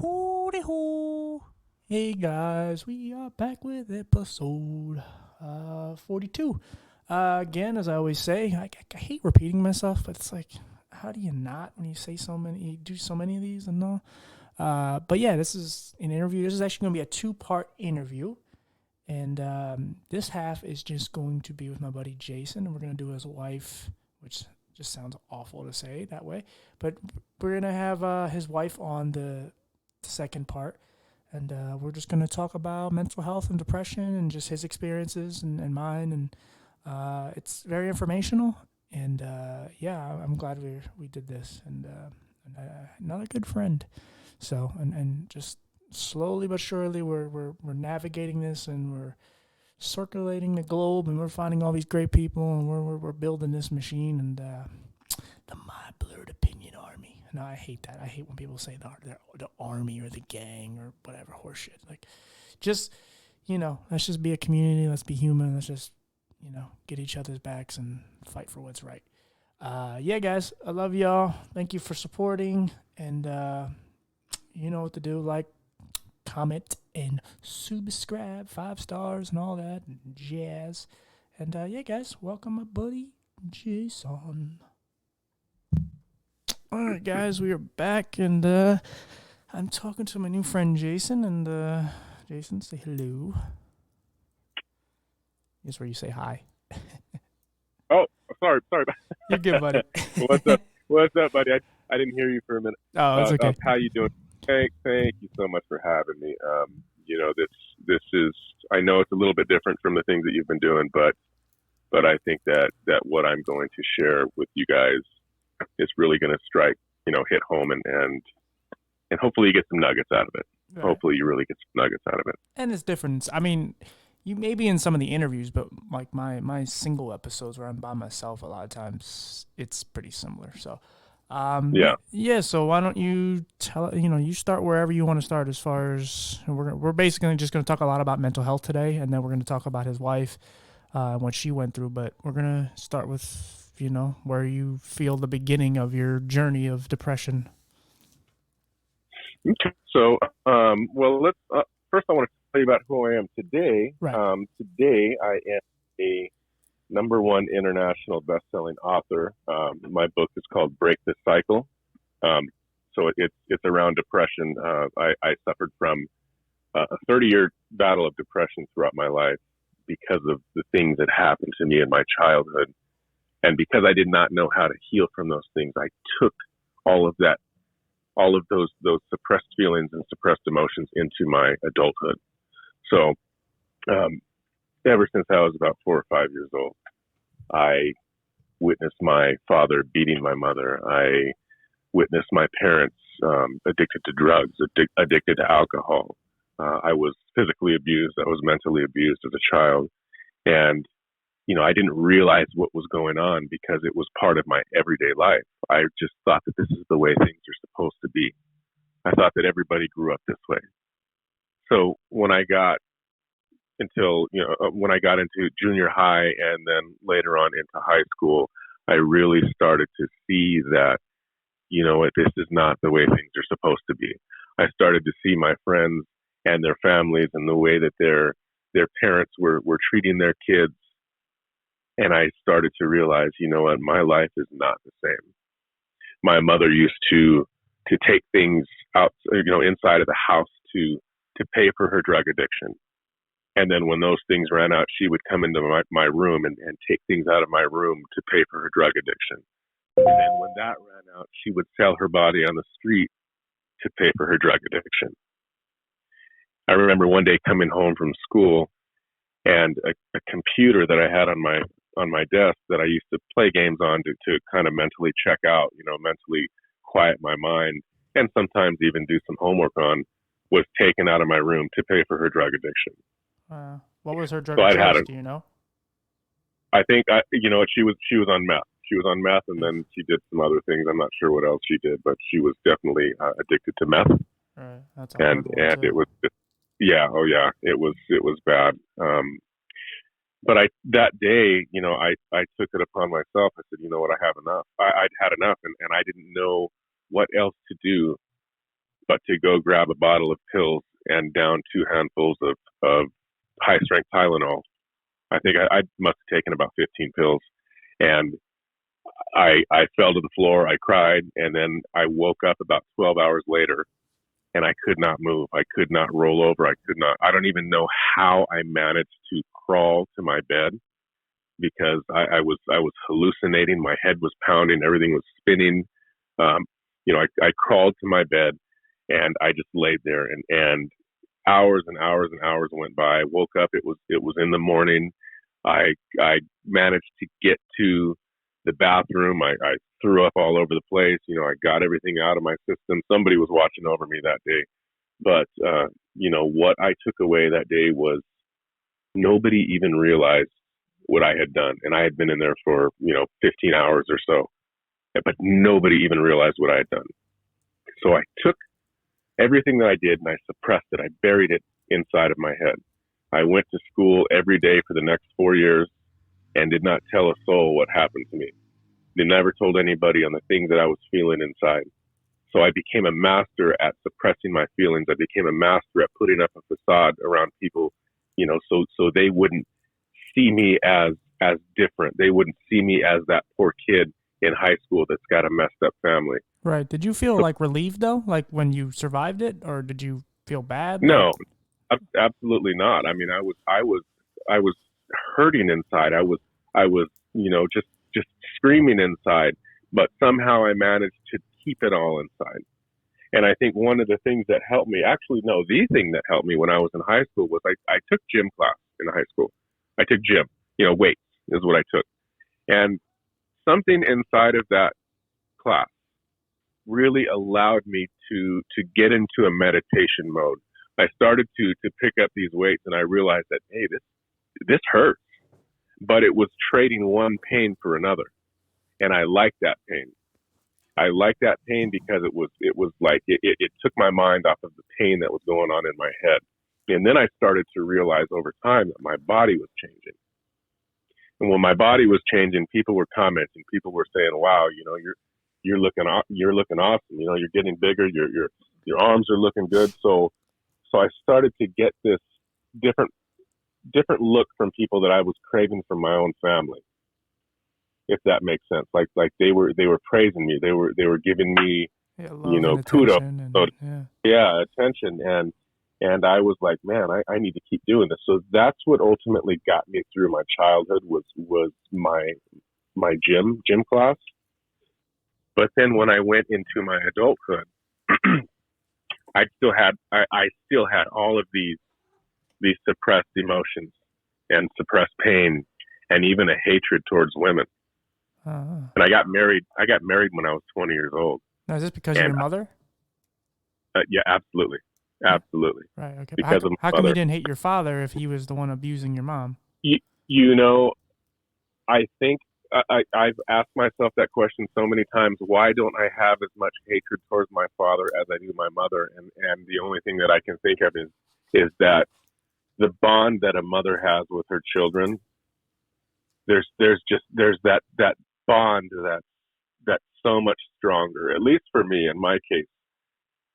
Hooty hoo. Hey guys, we are back with episode 42. Again, as I always say, I hate repeating myself, but it's like, how do you not when you say so many, you do so many of these and no? But yeah, this is an interview. This is actually going to be a two-part interview. And this half is just going to be with my buddy Jason, and we're going to do his wife, which just sounds awful to say that way. But we're going to have his wife on the second part. And we're just going to talk about mental health and depression and just his experiences and mine. And it's very informational. And yeah, I'm glad we did this. And another good friend. So, and just slowly but surely we're navigating this, and we're circulating the globe, and we're finding all these great people, and we're building this machine. And the My Blurred Opinion Army. No, I hate that. I hate when people say the army or the gang or whatever horseshit. Like, just, let's just be a community. Let's be human. Let's just, get each other's backs and fight for what's right. Yeah, guys, I love y'all. Thank you for supporting. And you know what to do. Like, comment, and subscribe, 5 stars and all that jazz. And yeah, guys, welcome my buddy Jason. All right, guys, we are back, and I'm talking to my new friend Jason. And Jason, say hello. Here's where you say hi. Oh, sorry. You're good, buddy. What's up? What's up, buddy? I didn't hear you for a minute. Oh, it's okay. How you doing? Thank you so much for having me. This is, I know it's a little bit different from the things that you've been doing, but I think that what I'm going to share with you guys is really going to strike, hit home, and hopefully you get some nuggets out of it. Right. Hopefully you really get some nuggets out of it. And it's different. I mean, you may be in some of the interviews, but like my single episodes where I'm by myself, a lot of times it's pretty similar. So, yeah. So why don't you you start wherever you want to start. As far as we're basically just going to talk a lot about mental health today, and then we're going to talk about his wife, and what she went through. But we're going to start with, where you feel the beginning of your journey of depression. Okay. So, let's first I want to tell you about who I am today. Right. Today I am a #1 international best-selling author. My book is called Break the Cycle. So it's around depression. I suffered from a 30-year battle of depression throughout my life because of the things that happened to me in my childhood. And because I did not know how to heal from those things, I took all of those suppressed feelings and suppressed emotions into my adulthood. So ever since I was about 4 or 5 years old, I witnessed my father beating my mother. I witnessed my parents addicted to drugs, addicted to alcohol. I was physically abused. I was mentally abused as a child. And, I didn't realize what was going on because it was part of my everyday life. I just thought that this is the way things are supposed to be. I thought that everybody grew up this way. So when I got into junior high and then later on into high school, I really started to see that, this is not the way things are supposed to be. I started to see my friends and their families and the way that their parents were treating their kids. And I started to realize, my life is not the same. My mother used to take things out, inside of the house to pay for her drug addiction. And then when those things ran out, she would come into my room and take things out of my room to pay for her drug addiction. And then when that ran out, she would sell her body on the street to pay for her drug addiction. I remember one day coming home from school, and a computer that I had on my desk that I used to play games on to kind of mentally check out, mentally quiet my mind, and sometimes even do some homework on, was taken out of my room to pay for her drug addiction. What was her drug addiction? Do you know? I think she was on meth. She was on meth, and then she did some other things. I'm not sure what else she did, but she was definitely addicted to meth. Right. That's and it was, it was bad. But that day, I took it upon myself. I said, you know what, I have enough. I'd had enough, and I didn't know what else to do but to go grab a bottle of pills and down 2 handfuls of high strength Tylenol. I think I must have taken about 15 pills, and I fell to the floor. I cried, and then I woke up about 12 hours later, and I could not move. I could not roll over. I could not. I don't even know how I managed to crawl to my bed because I was hallucinating. My head was pounding. Everything was spinning. Um, I crawled to my bed, and I just laid there, and hours and hours and hours went by. I woke up. It was in the morning. I managed to get to the bathroom. I threw up all over the place. I got everything out of my system. Somebody was watching over me that day. But, what I took away that day was nobody even realized what I had done. And I had been in there for, 15 hours or so, but nobody even realized what I had done. So I took everything that I did and I suppressed it. I buried it inside of my head. I went to school every day for the next 4 years and did not tell a soul what happened to me. They never told anybody on the things that I was feeling inside. So I became a master at suppressing my feelings. I became a master at putting up a facade around people, so they wouldn't see me as different. They wouldn't see me as that poor kid in high school that's got a messed up family. Right. Did you feel like relieved though, like when you survived it, or did you feel bad? No, absolutely not. I mean, I was hurting inside. I was, just screaming inside, but somehow I managed to keep it all inside. And I think one of the things that helped me, the thing that helped me when I was in high school was I took gym class in high school. I took gym, weights is what I took. And something inside of that class really allowed me to get into a meditation mode. I started to pick up these weights and I realized that, hey, this hurts, but it was trading one pain for another. And I liked that pain. I liked that pain because it was like it took my mind off of the pain that was going on in my head. And then I started to realize over time that my body was changing. And when my body was changing, people were commenting. People were saying, "Wow, you're looking awesome. You're getting bigger. Your arms are looking good." So I started to get this different look from people that I was craving from my own family, if that makes sense. Like they were praising me. They were giving me, kudos. Attention. And I was like, man, I need to keep doing this. So that's what ultimately got me through my childhood was my gym class. But then when I went into my adulthood, I still had all of these suppressed emotions and suppressed pain and even a hatred towards women. And I got married when I was 20 years old. Now, is this because of your mother? Yeah, absolutely. Absolutely. Right. Okay. Because how come you didn't hate your father if he was the one abusing your mom? I think I've asked myself that question so many times. Why don't I have as much hatred towards my father as I do my mother? And the only thing that I can think of is that the bond that a mother has with her children, there's that bond that's so much stronger, at least for me in my case.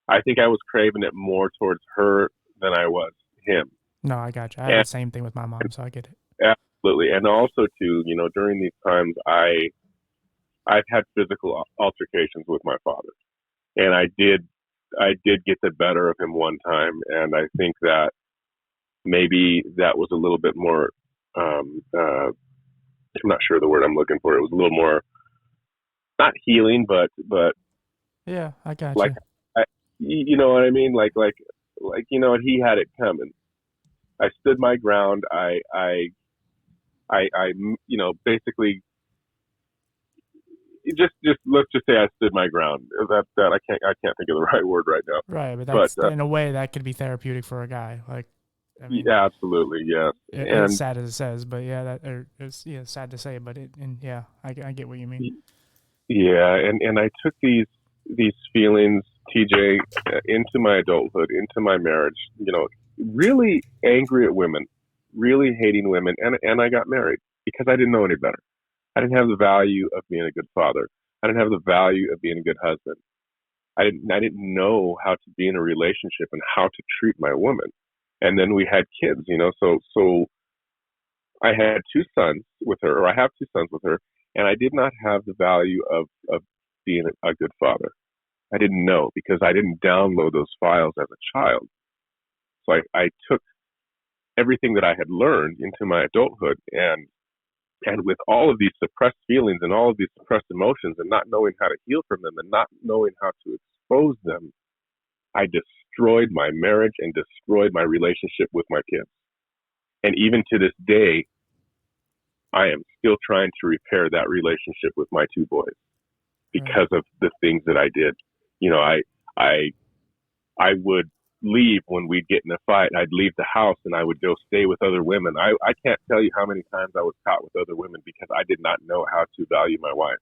I think I was craving it more towards her than I was him. No, I got you. I had the same thing with my mom, so I get it. Absolutely. And also too, during these times I've had physical altercations with my father. And I did get the better of him one time, and I think that maybe that was a little bit more I'm not sure the word I'm looking for. It was a little more not healing, but yeah, I got like, you. You know what I mean? Like he had it coming. I stood my ground. I basically just let's just say I stood my ground. That I can't think of the right word right now. Right, but that's in a way that could be therapeutic for a guy. Like, I mean, yeah, absolutely, yeah. It's sad as it says, but it's sad to say, but I get what you mean. Yeah, and I took these feelings, TJ, into my adulthood, into my marriage. Really angry at women, really hating women, and I got married because I didn't know any better. I didn't have the value of being a good father. I didn't have the value of being a good husband. I didn't know how to be in a relationship and how to treat my woman. And then we had kids, so I had two sons with her, or I have two sons with her, and I did not have the value of being a good father. I didn't know because I didn't download those files as a child. So I took everything that I had learned into my adulthood, and with all of these suppressed feelings and all of these suppressed emotions and not knowing how to heal from them and not knowing how to expose them, I destroyed my marriage and destroyed my relationship with my kids. And even to this day, I am still trying to repair that relationship with my two boys because of the things that I did. I would leave when we'd get in a fight. I'd leave the house and I would go stay with other women. I can't tell you how many times I was caught with other women because I did not know how to value my wife.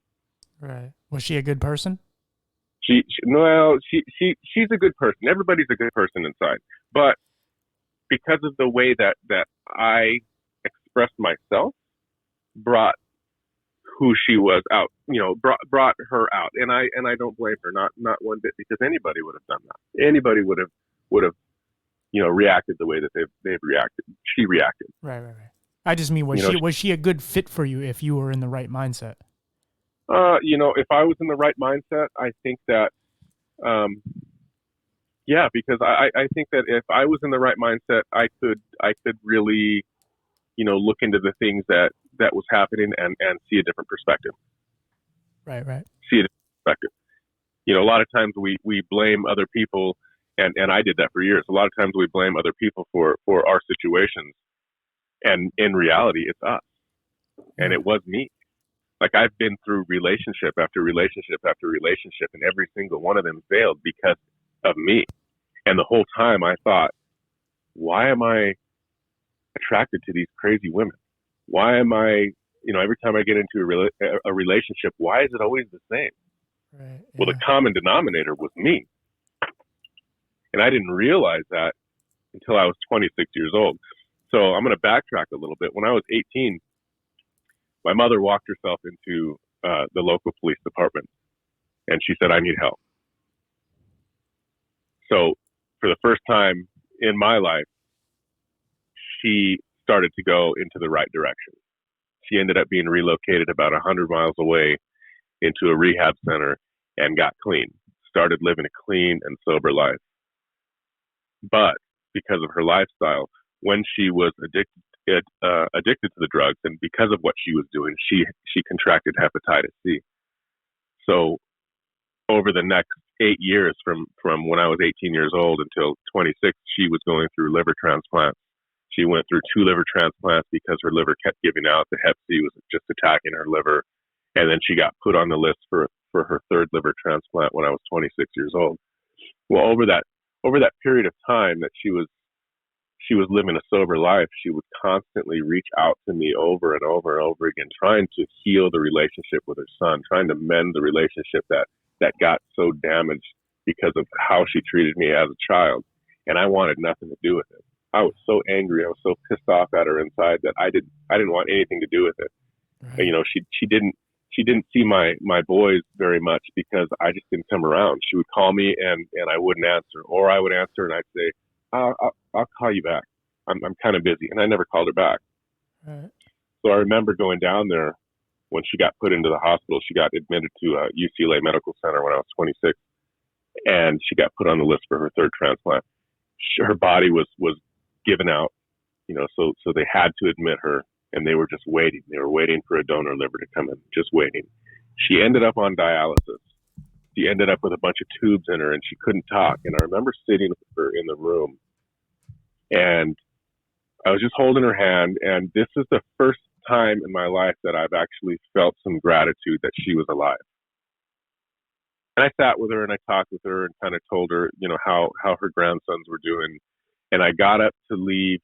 Right. Was she a good person? She's a good person. Everybody's a good person inside. But because of the way that I expressed myself, brought who she was out, brought her out. And I don't blame her, not one bit, because anybody would have done that. Anybody would have reacted the way that they've reacted. She reacted. Right. I just mean, was she a good fit for you if you were in the right mindset? If I was in the right mindset, I think that, because I think that if I was in the right mindset, I could really, look into the things that was happening and see a different perspective. Right. See a different perspective. A lot of times we blame other people, and I did that for years. A lot of times we blame other people for our situations, and in reality, it's us. And it was me. Like, I've been through relationship after relationship after relationship, and every single one of them failed because of me. And the whole time I thought, why am I attracted to these crazy women? Why am I, every time I get into a relationship, why is it always the same? Right. Yeah. Well, the common denominator was me. And I didn't realize that until I was 26 years old. So I'm going to backtrack a little bit. When I was 18, my mother walked herself into the local police department, and she said, "I need help." So for the first time in my life, she started to go into the right direction. She ended up being relocated about 100 miles away into a rehab center and got clean, started living a clean and sober life. But because of her lifestyle, when she was addicted to the drugs, and because of what she was doing, she contracted hepatitis C. So over the next 8 years, from when I was 18 years old until 26, she was going through liver transplants. She went through 2 liver transplants because her liver kept giving out. The hep C was just attacking her liver. And then she got put on the list for her 3rd liver transplant when I was 26 years old. Well, over that period of time that she was living a sober life, she would constantly reach out to me over and over and over again, trying to heal the relationship with her son, trying to mend the relationship that got so damaged because of how she treated me as a child. And I wanted nothing to do with it. I was so angry. I was so pissed off at her inside that I didn't want anything to do with it. Right. She didn't see my boys very much because I just didn't come around. She would call me and I wouldn't answer, or I would answer and I'd say, I'll call you back. I'm kind of busy. And I never called her back. Right. So I remember going down there when she got put into the hospital. She got admitted to UCLA Medical Center when I was 26, and she got put on the list for her 3rd transplant. Her body was given out, so they had to admit her, and they were just waiting. They were waiting for a donor liver to come in, just waiting. She ended up on dialysis. She ended up with a bunch of tubes in her, and she couldn't talk. And I remember sitting with her in the room, and I was just holding her hand. And this is the first time in my life that I've actually felt some gratitude that she was alive. And I sat with her and I talked with her and kind of told her, how her grandsons were doing. And I got up to leave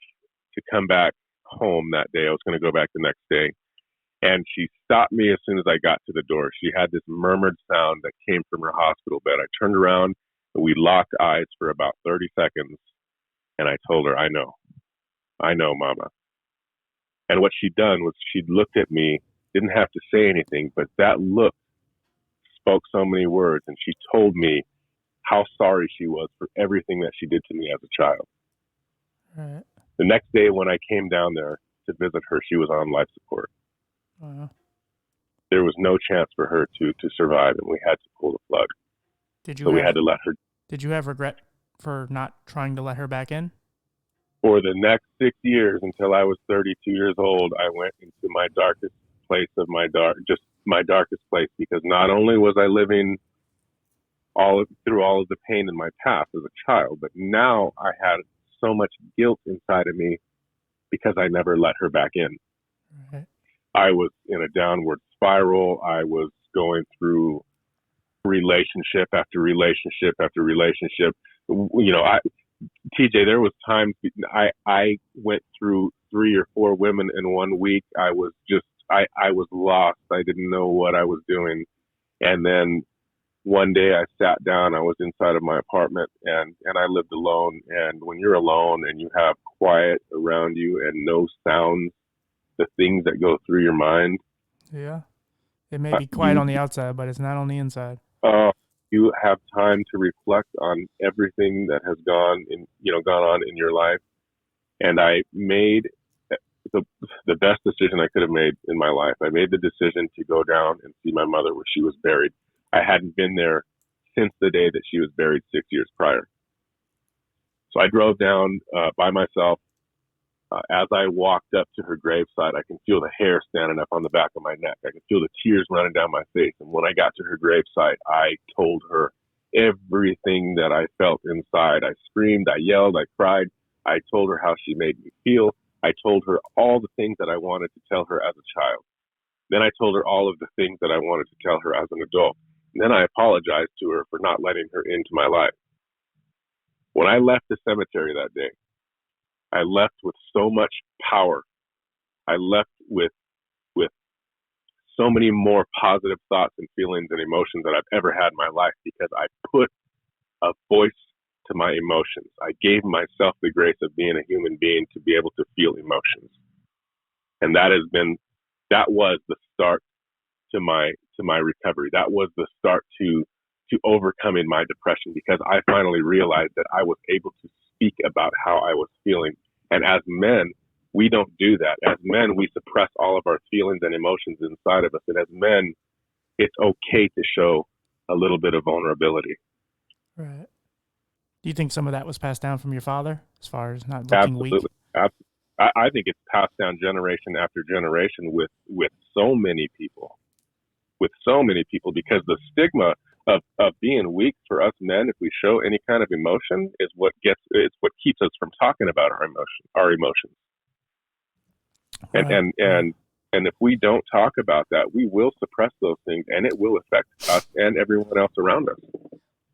to come back home that day. I was going to go back the next day. And she stopped me as soon as I got to the door. She had this murmured sound that came from her hospital bed. I turned around and we locked eyes for about 30 seconds. And I told her, I know, Mama. And what she'd done was she'd looked at me, didn't have to say anything, but that look spoke so many words. And she told me how sorry she was for everything that she did to me as a child. Right. The next day when I came down there to visit her, she was on life support. Wow. There was no chance for her to survive, and we had to pull the plug. We had to let her. Did you have regret for not trying to let her back in? For the next 6 years, until I was 32 years old, I went into my darkest place of my darkest place, because not only was I living through all of the pain in my past as a child, but now I had so much guilt inside of me because I never let her back in. Right. I was in a downward spiral. I was going through relationship after relationship after relationship. TJ, there was times I went through 3 or 4 women in 1 week. I was lost. I didn't know what I was doing. And then one day I sat down, I was inside of my apartment, and I lived alone. And when you're alone and you have quiet around you and no sounds, the things that go through your mind. Yeah. It may be quiet on the outside, but it's not on the inside. You have time to reflect on everything that has gone on in your life. And I made the best decision I could have made in my life. I made the decision to go down and see my mother where she was buried. I hadn't been there since the day that she was buried 6 years prior. So I drove down by myself. As I walked up to her graveside, I can feel the hair standing up on the back of my neck. I can feel the tears running down my face. And when I got to her graveside, I told her everything that I felt inside. I screamed, I yelled, I cried. I told her how she made me feel. I told her all the things that I wanted to tell her as a child. Then I told her all of the things that I wanted to tell her as an adult. And then I apologized to her for not letting her into my life. When I left the cemetery that day, I left with so much power. I left with so many more positive thoughts and feelings and emotions that I've ever had in my life, because I put a voice to my emotions. I gave myself the grace of being a human being to be able to feel emotions. And that was the start to my recovery. That was the start to overcoming my depression, because I finally realized that I was able to speak about how I was feeling. And as men, we don't do that. As men, we suppress all of our feelings and emotions inside of us. And as men, it's okay to show a little bit of vulnerability. Right. Do you think some of that was passed down from your father, as far as not looking weak? Absolutely. I think it's passed down generation after generation with so many people. Because the stigma of being weak for us men, if we show any kind of emotion, it's what keeps us from talking about our emotions. Right. And if we don't talk about that, we will suppress those things, and it will affect us and everyone else around us.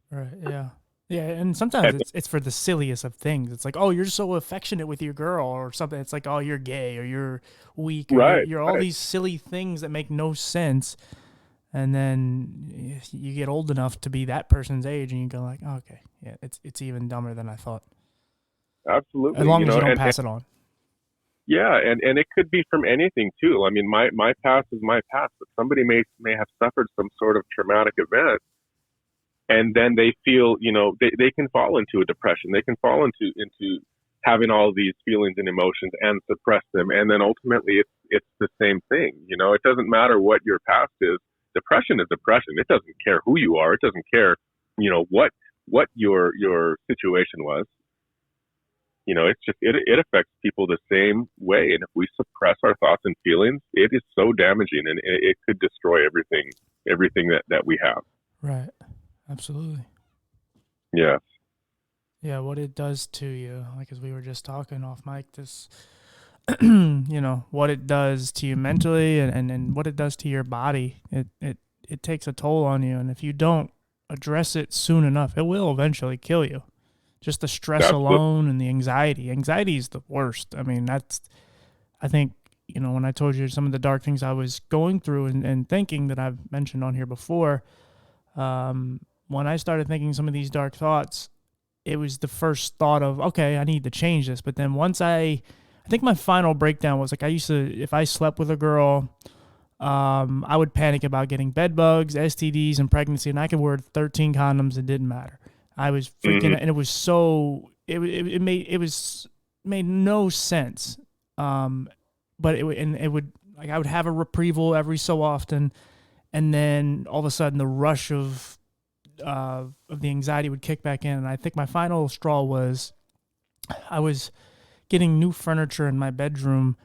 Right. Yeah. Yeah, and sometimes it's for the silliest of things. It's like, oh, you're so affectionate with your girl or something. It's like, oh, you're gay or you're weak. Or right. You're all these silly things that make no sense. And then you get old enough to be that person's age, and you go like, oh, okay, yeah, it's even dumber than I thought. Absolutely. As long as you don't pass it on. Yeah, and it could be from anything too. I mean, my past is my past, but somebody may have suffered some sort of traumatic event, and then they feel, they can fall into a depression. They can fall into having all of these feelings and emotions and suppress them, and then ultimately it's the same thing. It doesn't matter what your past is. Depression is depression. It doesn't care who you are. It doesn't care, what your situation was. It's just, it affects people the same way. And if we suppress our thoughts and feelings, it is so damaging, and it could destroy everything that we have. Right. Absolutely. Yeah. Yeah. What it does to you, like, as we were just talking off mic, this, what it does to you mentally and what it does to your body, it takes a toll on you. And if you don't address it soon enough, it will eventually kill you. Just the stress alone and the anxiety. Anxiety is the worst. I mean, I think, when I told you some of the dark things I was going through and thinking that I've mentioned on here before, when I started thinking some of these dark thoughts, it was the first thought of, okay, I need to change this. But then once I think my final breakdown was like, I used to, if I slept with a girl, I would panic about getting bed bugs, STDs, and pregnancy, and I could wear 13 condoms. It didn't matter. I was Hmm. freaking, and it was so made no sense. Um, but it would like I would have a retrieval every so often, and then all of a sudden the rush of the anxiety would kick back in. And I think my final straw was I was getting new furniture in my bedroom,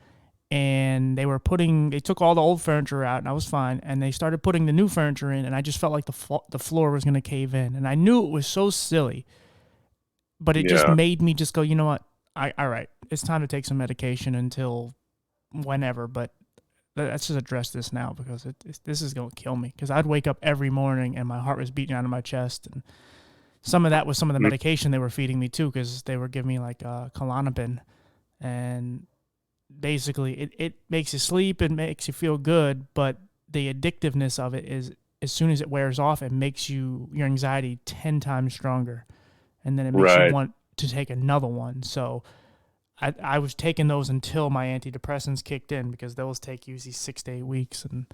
and they took all the old furniture out, and I was fine, and they started putting the new furniture in, and I just felt like the floor was going to cave in, and I knew it was so silly, but it just Yeah. made me just go, you know what, all right, it's time to take some medication until whenever. But let's just address this now, because this is going to kill me, because I'd wake up every morning and my heart was beating out of my chest. And some of that was some of the Mm. medication they were feeding me too, because they were giving me like Klonopin, and basically it makes you sleep and makes you feel good, but the addictiveness of it is, as soon as it wears off, it makes your anxiety 10 times stronger, and then it makes you Right. want to take another one. So I was taking those until my antidepressants kicked in, because those take usually 6 to 8 weeks. And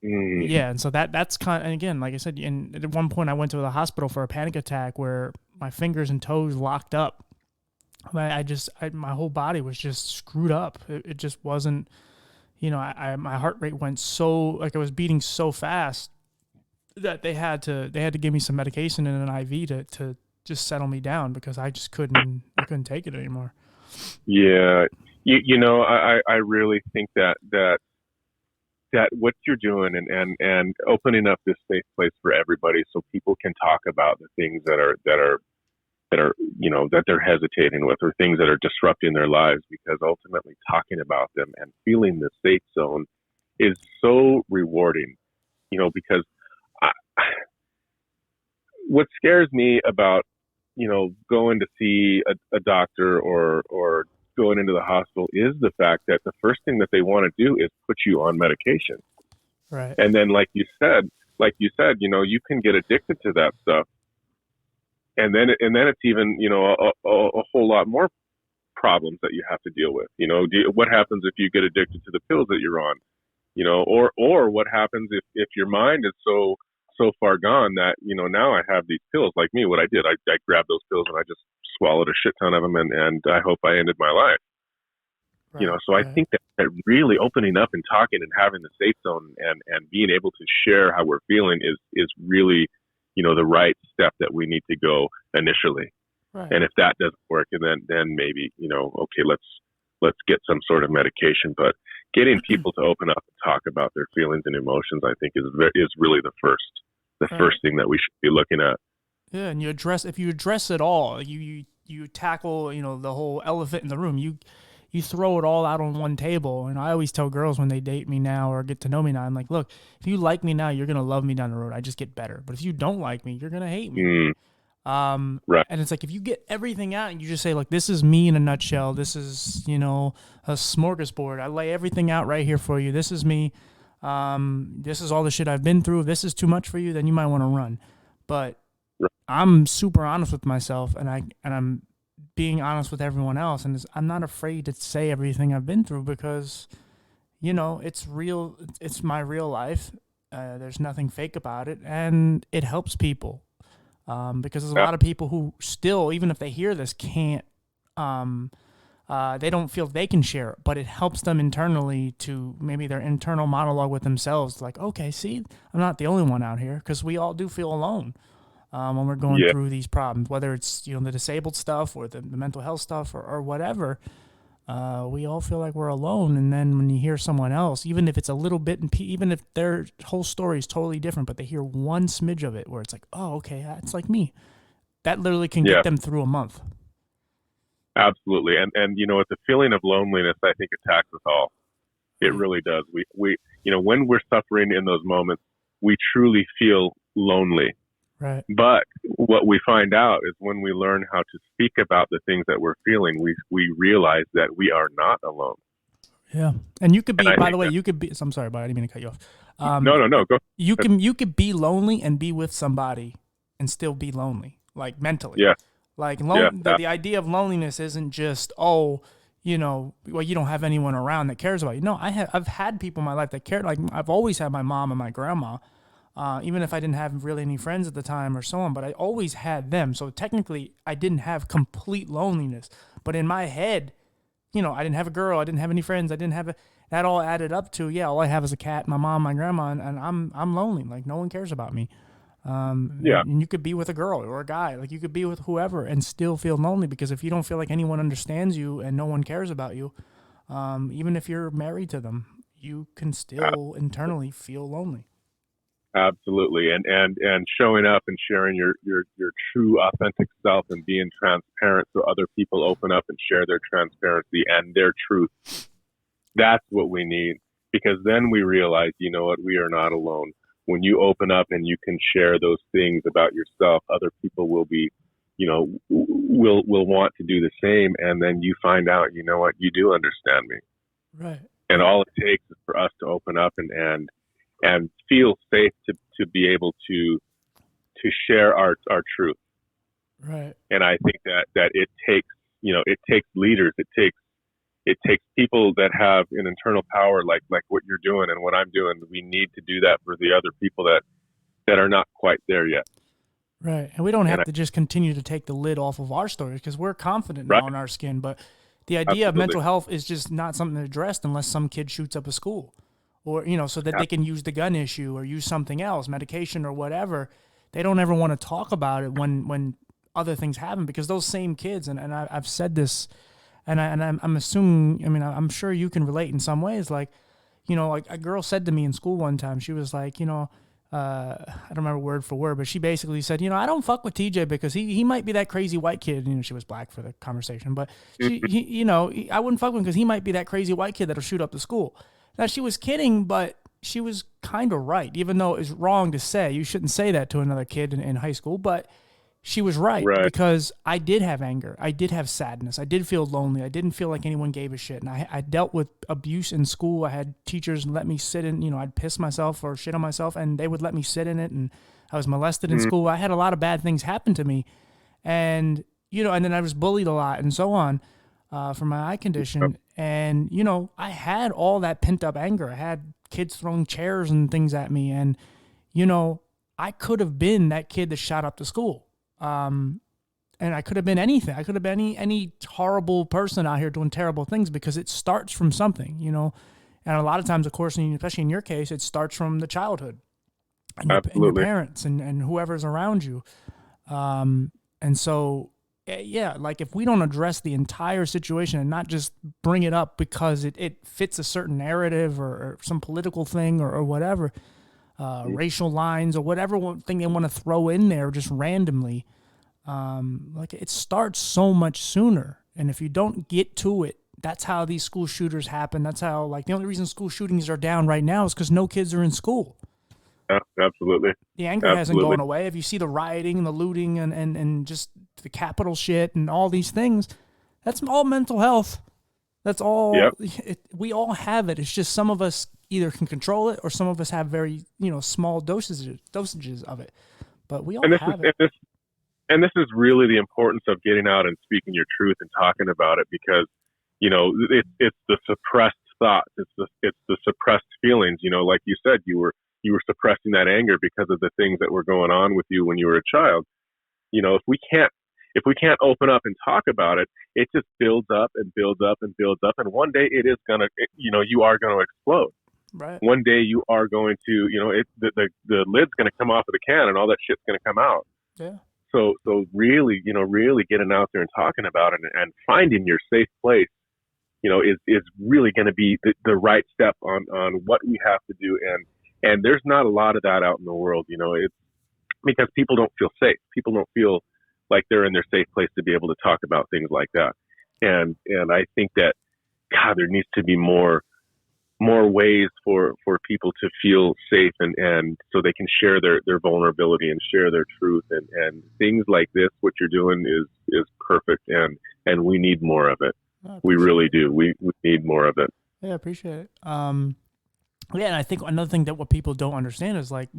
Mm. yeah, and so that's kind of, and again, like I said, and at one point I went to the hospital for a panic attack where my fingers and toes locked up. My whole body was just screwed up. It just wasn't, my heart rate went so, like, I was beating so fast that they had to give me some medication and an IV to just settle me down, because I couldn't take it anymore. Yeah. I really think that what you're doing, and opening up this safe place for everybody so people can talk about the things that are that they're hesitating with, or things that are disrupting their lives, because ultimately talking about them and feeling the safe zone is so rewarding, because I, what scares me about going to see a doctor, or going into the hospital, is the fact that the first thing that they want to do is put you on medication. Right. And then, like you said, you can get addicted to that stuff, and then it's even a whole lot more problems that you have to deal with. What happens if you get addicted to the pills that you're on? Or what happens if your mind is so far gone that now I have these pills. Like me, what I did, I grabbed those pills and I just swallowed a shit ton of them, and I hope I ended my life. Right. So I Right. think that really opening up and talking and having the safe zone, and being able to share how we're feeling is really the right step that we need to go initially. Right. And if that doesn't work, and then maybe okay, let's get some sort of medication. But getting people to open up and talk about their feelings and emotions, I think, is really the Right. first thing that we should be looking at. Yeah, and if you address it all, you tackle, the whole elephant in the room. You throw it all out on one table. And I always tell girls when they date me now or get to know me now, I'm like, look, if you like me now, you're gonna love me down the road. I just get better. But if you don't like me, you're gonna hate me. Mm, right. And it's like, if you get everything out and you just say, look, this is me in a nutshell. This is, a smorgasbord. I lay everything out right here for you. This is me. This is all the shit I've been through. If this is too much for you, then you might want to run. But Right. I'm super honest with myself, and I'm being honest with everyone else, and I'm not afraid to say everything I've been through, because it's real. It's my real life. There's nothing fake about it, and it helps people. Because there's a Yeah. lot of people who still, even if they hear this, can't. Um, they don't feel they can share it, but it helps them internally, to maybe their internal monologue with themselves. Like, okay, see, I'm not the only one out here, because we all do feel alone when we're going Yeah. through these problems, whether it's the disabled stuff or the mental health stuff, or whatever. We all feel like we're alone, and then when you hear someone else, even if it's a little bit, even if their whole story is totally different, but they hear one smidge of it where it's like, oh, okay, it's like me. That literally can Yeah. get them through a month. Absolutely. And it's a feeling of loneliness, I think, attacks us all. It Right. really does. We when we're suffering in those moments, we truly feel lonely. Right. But what we find out is, when we learn how to speak about the things that we're feeling, we realize that we are not alone. Yeah. And you could And be, I by the think way, that, you could be, I'm sorry, but I didn't mean to cut you off. no, go. You could be lonely and be with somebody and still be lonely, like mentally. Yeah, Like yeah, the idea of loneliness isn't just, well, you don't have anyone around that cares about you. No, I've had people in my life that cared. Like, I've always had my mom and my grandma. even if I didn't have really any friends at the time or so on, but I always had them. So technically, I didn't have complete loneliness. But in my head, I didn't have a girl, I didn't have any friends, I didn't have that all added up to, yeah, all I have is a cat, my mom, my grandma, and I'm lonely. Like, no one cares about me. Yeah, And you could be with a girl or a guy, like you could be with whoever and still feel lonely, because if you don't feel like anyone understands you and no one cares about you, even if you're married to them, you can still internally feel lonely. absolutely. And showing up and sharing your true authentic self and being transparent so other people open up and share their transparency and their truth. That's what we need, because then we realize, you know what, we are not alone. When you open up and you can share those things about yourself, other people will be, will want to do the same. And then you find out, you know what, you do understand me. Right. And all it takes is for us to open up and feel safe to be able to share our truth. Right. And I think that it takes, it takes leaders, it takes people that have an internal power like what you're doing and what I'm doing. We need to do that for the other people that are not quite there yet. Right. And we don't have to just continue to take the lid off of our stories, because we're confident now in our skin. But the idea of mental health is just not something addressed unless some kid shoots up a school, or, so that they can use the gun issue or use something else, medication or whatever. They don't ever want to talk about it when other things happen, because those same kids, and I've said this, and I'm assuming, I'm sure you can relate in some ways. Like, like a girl said to me in school one time, she was like, I don't remember word for word, but she basically said, I don't fuck with TJ because he might be that crazy white kid. She was black for the conversation, but I wouldn't fuck with him because he might be that crazy white kid that'll shoot up the school. Now, she was kidding, but she was kind of right, even though it's wrong to say. You shouldn't say that to another kid in high school, but she was right, because I did have anger. I did have sadness. I did feel lonely. I didn't feel like anyone gave a shit. And I dealt with abuse in school. I had teachers let me sit in, I'd piss myself or shit on myself, and they would let me sit in it. And I was molested in school. I had a lot of bad things happen to me. And, and then I was bullied a lot and so on for my eye condition. And, I had all that pent up anger. I had kids throwing chairs and things at me. And, I could have been that kid that shot up the school. And I could have been anything. I could have been any horrible person out here doing terrible things, because it starts from something, and a lot of times, of course, especially in your case, it starts from the childhood and your parents and whoever's around you. And so, yeah, like if we don't address the entire situation and not just bring it up because it fits a certain narrative or some political thing or whatever, racial lines or whatever thing they want to throw in there just randomly. Like it starts so much sooner. And if you don't get to it, that's how these school shooters happen. That's how, like, the only reason school shootings are down right now is because no kids are in school. Yeah, absolutely. The anger hasn't gone away. If you see the rioting and the looting and just the Capitol shit and all these things, that's all mental health. That's all. Yep. We all have it. It's just some of us either can control it or some of us have very, small dosages of it. But we all have it. And this is really the importance of getting out and speaking your truth and talking about it, because, it's the suppressed thoughts. It's the suppressed feelings. Like you said, you were suppressing that anger because of the things that were going on with you when you were a child. If we can't open up and talk about it, it just builds up and builds up and builds up. And one day it is going to, you are going to explode. Right. One day you are going to, the lid's going to come off of the can and all that shit's going to come out. Yeah. So really, really getting out there and talking about it and finding your safe place, is really going to be the right step on what we have to do. And there's not a lot of that out in the world, it's because people don't feel safe. People don't feel like they're in their safe place to be able to talk about things like that. And I think that, God, there needs to be more ways for people to feel safe and so they can share their vulnerability and share their truth, and things like this. What you're doing is perfect, and we need more of it. We really do. We need more of it. Yeah, I appreciate it. Yeah, and I think another thing that what people don't understand is, like,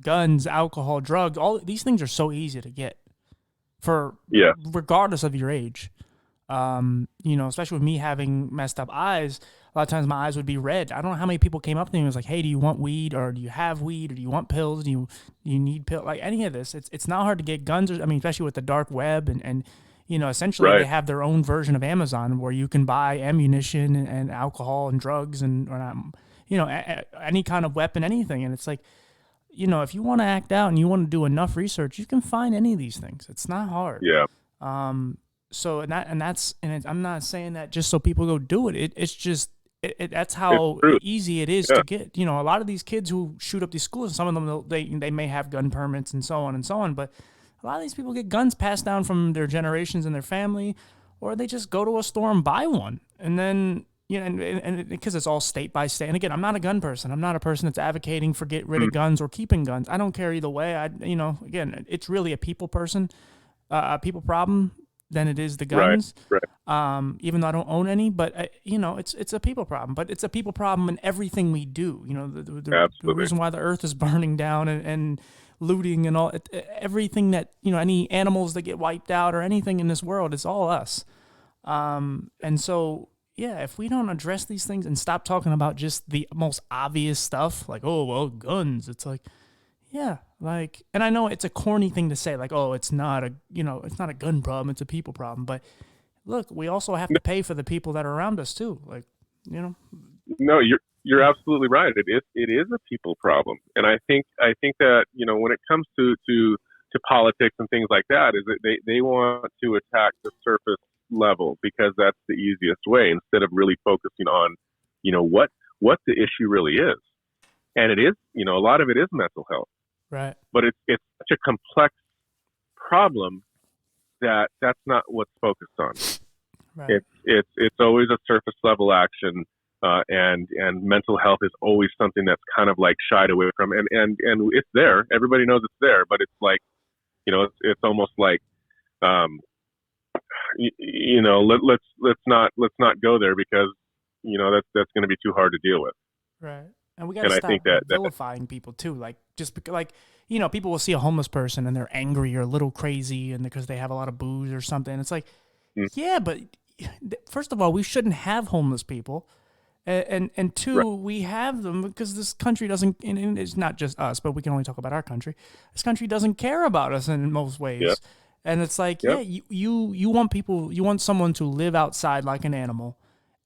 guns, alcohol, drugs, all these things are so easy to get regardless of your age. Especially with me having messed up eyes, a lot of times my eyes would be red. I don't know how many people came up to me and was like, "Hey, do you want weed, or do you have weed, or do you want pills? Do you need pill?" Like any of this, it's not hard to get guns. Or, I mean, especially with the dark web and essentially they Right. have their own version of Amazon where you can buy ammunition and alcohol and drugs and or not, any kind of weapon, anything. And it's like, if you want to act out and you want to do enough research, you can find any of these things. It's not hard. Yeah. So I'm not saying that just so people go do it. It's just that's It's how true. easy it is Yeah. to get. A lot of these kids who shoot up these schools, some of them they may have gun permits and so on and so on, but a lot of these people get guns passed down from their generations and their family, or they just go to a store and buy one, and then and because it's all state by state. And again, I'm not a gun person. I'm not a person that's advocating for get rid of guns or keeping guns. I don't care either way. Again, it's really a people a people problem than it is the Right. guns. Right. Even though I don't own any, but it's a people problem. But it's a people problem in everything we do. The Absolutely. reason why the earth is burning down and looting and all everything that any animals that get wiped out or anything in this world, it's all us. And so yeah, if we don't address these things and stop talking about just the most obvious stuff, like, oh well, guns, it's like, yeah, like, and I know it's a corny thing to say, like, oh, it's not a gun problem, it's a people problem. But look, we also have to pay for the people that are around us too. Like, No, you're absolutely right. It is a people problem, and I think that when it comes to politics and things like that, is that they want to attack the surface level because that's the easiest way instead of really focusing on what the issue really is. And it is a lot of it is mental health, right, but it's such a complex problem that that's not what's focused on. right, It's always a surface level action, and mental health is always something that's kind of like shied away from, and it's there. Everybody knows it's there, but it's like it's almost like let's not go there because that's going to be too hard to deal with. right. And we got to And I stop think that vilifying people too. Like, just because, like, people will see a homeless person and they're angry or a little crazy, and because they have a lot of booze or something. It's like, mm, yeah, but first of all, we shouldn't have homeless people. And two, right, we have them because this country doesn't. And it's not just us, but we can only talk about our country. This country doesn't care about us in most yeah, ways, and it's like, yep, yeah, you want someone to live outside like an animal,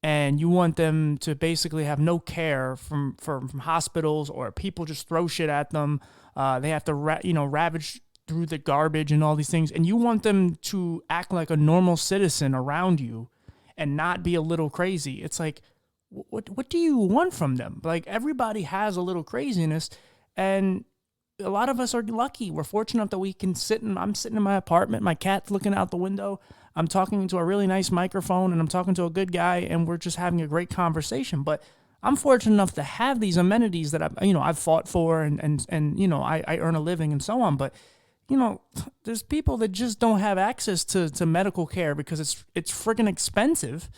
and you want them to basically have no care from hospitals or people just throw shit at them. They have to ravage through the garbage and all these things, and you want them to act like a normal citizen around you and not be a little crazy. It's like, what do you want from them? Like, everybody has a little craziness, and a lot of us are lucky. We're fortunate enough that we can I'm sitting in my apartment, my cat's looking out the window, I'm talking into a really nice microphone, and I'm talking to a good guy, and we're just having a great conversation. But I'm fortunate enough to have these amenities that I've fought for, and I earn a living and so on. But there's people that just don't have access to medical care because it's friggin' expensive.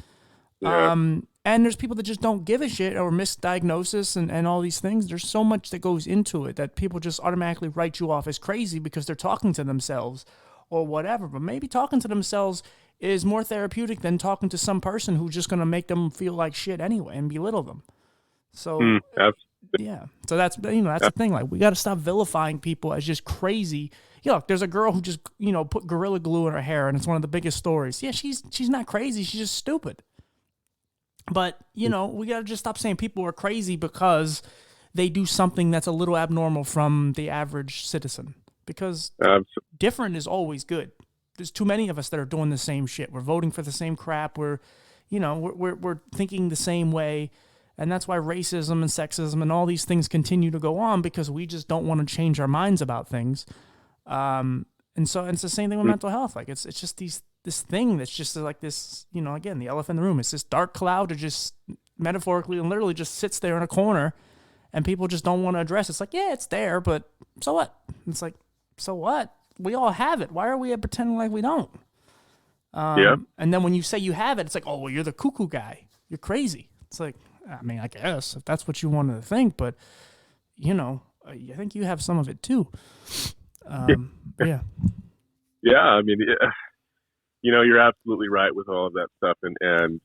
yeah, And there's people that just don't give a shit or misdiagnosis and all these things. There's so much that goes into it that people just automatically write you off as crazy because they're talking to themselves or whatever. But maybe talking to themselves is more therapeutic than talking to some person who's just going to make them feel like shit anyway and belittle them. So, that's yeah. So that's the thing. Like, we got to stop vilifying people as just crazy. Look, there's a girl who just put Gorilla Glue in her hair, and it's one of the biggest stories. Yeah, she's not crazy. She's just stupid. But, we got to just stop saying people are crazy because they do something that's a little abnormal from the average citizen. Because different is always good. There's too many of us that are doing the same shit. We're voting for the same crap. We're thinking the same way. And that's why racism and sexism and all these things continue to go on, because we just don't want to change our minds about things. And so it's the same thing with mental health. Like, it's just this thing that's just like this, again, the elephant in the room. It's this dark cloud that just metaphorically and literally just sits there in a corner, and people just don't want to address it. It's like, yeah, it's there, but so what? It's like, so what? We all have it. Why are we pretending like we don't? yeah. And then when you say you have it, it's like, oh, well, you're the cuckoo guy. You're crazy. It's like, I mean, I guess if that's what you wanted to think, but I think you have some of it too. Yeah. Yeah, I mean, You're absolutely right with all of that stuff, and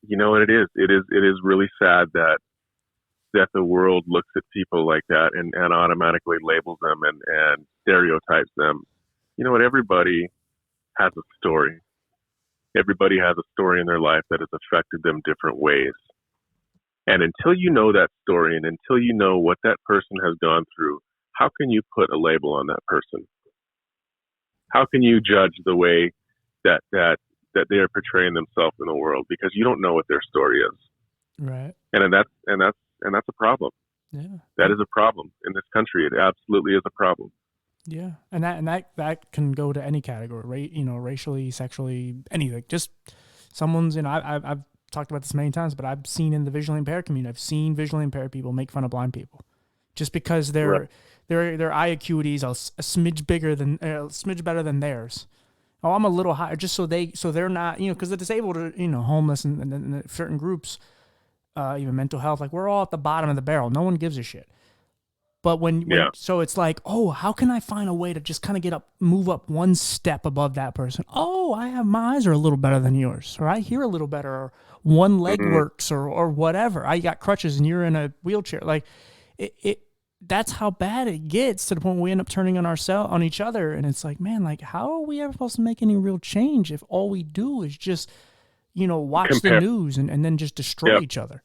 you know what it is really sad that the world looks at people like that and automatically labels them and stereotypes them. You know what? Everybody has a story. Everybody has a story in their life that has affected them different ways. And until you know that story and until you know what that person has gone through, how can you put a label on that person? How can you judge the way that they are portraying themselves in the world, because you don't know what their story is. Right. And that's a problem. Yeah. That is a problem in this country. It absolutely is a problem. Yeah, and that can go to any category, racially, sexually, anything. Just someone's, I've talked about this many times, but I've seen in the visually impaired community, I've seen visually impaired people make fun of blind people, just because their eye acuity is a smidge bigger than a smidge better than theirs. Oh, I'm a little higher, just so they're not, because the disabled are, homeless and certain groups, even mental health, like we're all at the bottom of the barrel. No one gives a shit. But so it's like, oh, how can I find a way to just kind of move up one step above that person? Oh, my eyes are a little better than yours, or I hear a little better, or one leg works, or whatever. I got crutches and you're in a wheelchair. Like that's how bad it gets, to the point where we end up turning on each other. And it's like, man, like how are we ever supposed to make any real change if all we do is just, watch the news and then just destroy each other?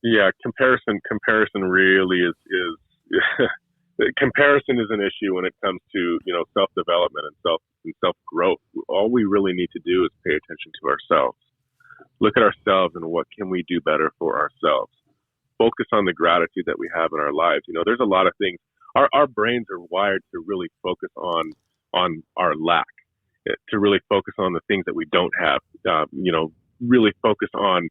Yeah. Comparison really is comparison is an issue when it comes to self-development and self-growth. All we really need to do is pay attention to ourselves, look at ourselves and what can we do better for ourselves, focus on the gratitude that we have in our lives. There's a lot of things. Our brains are wired to really focus on our lack, to really focus on the things that we don't have, really focus on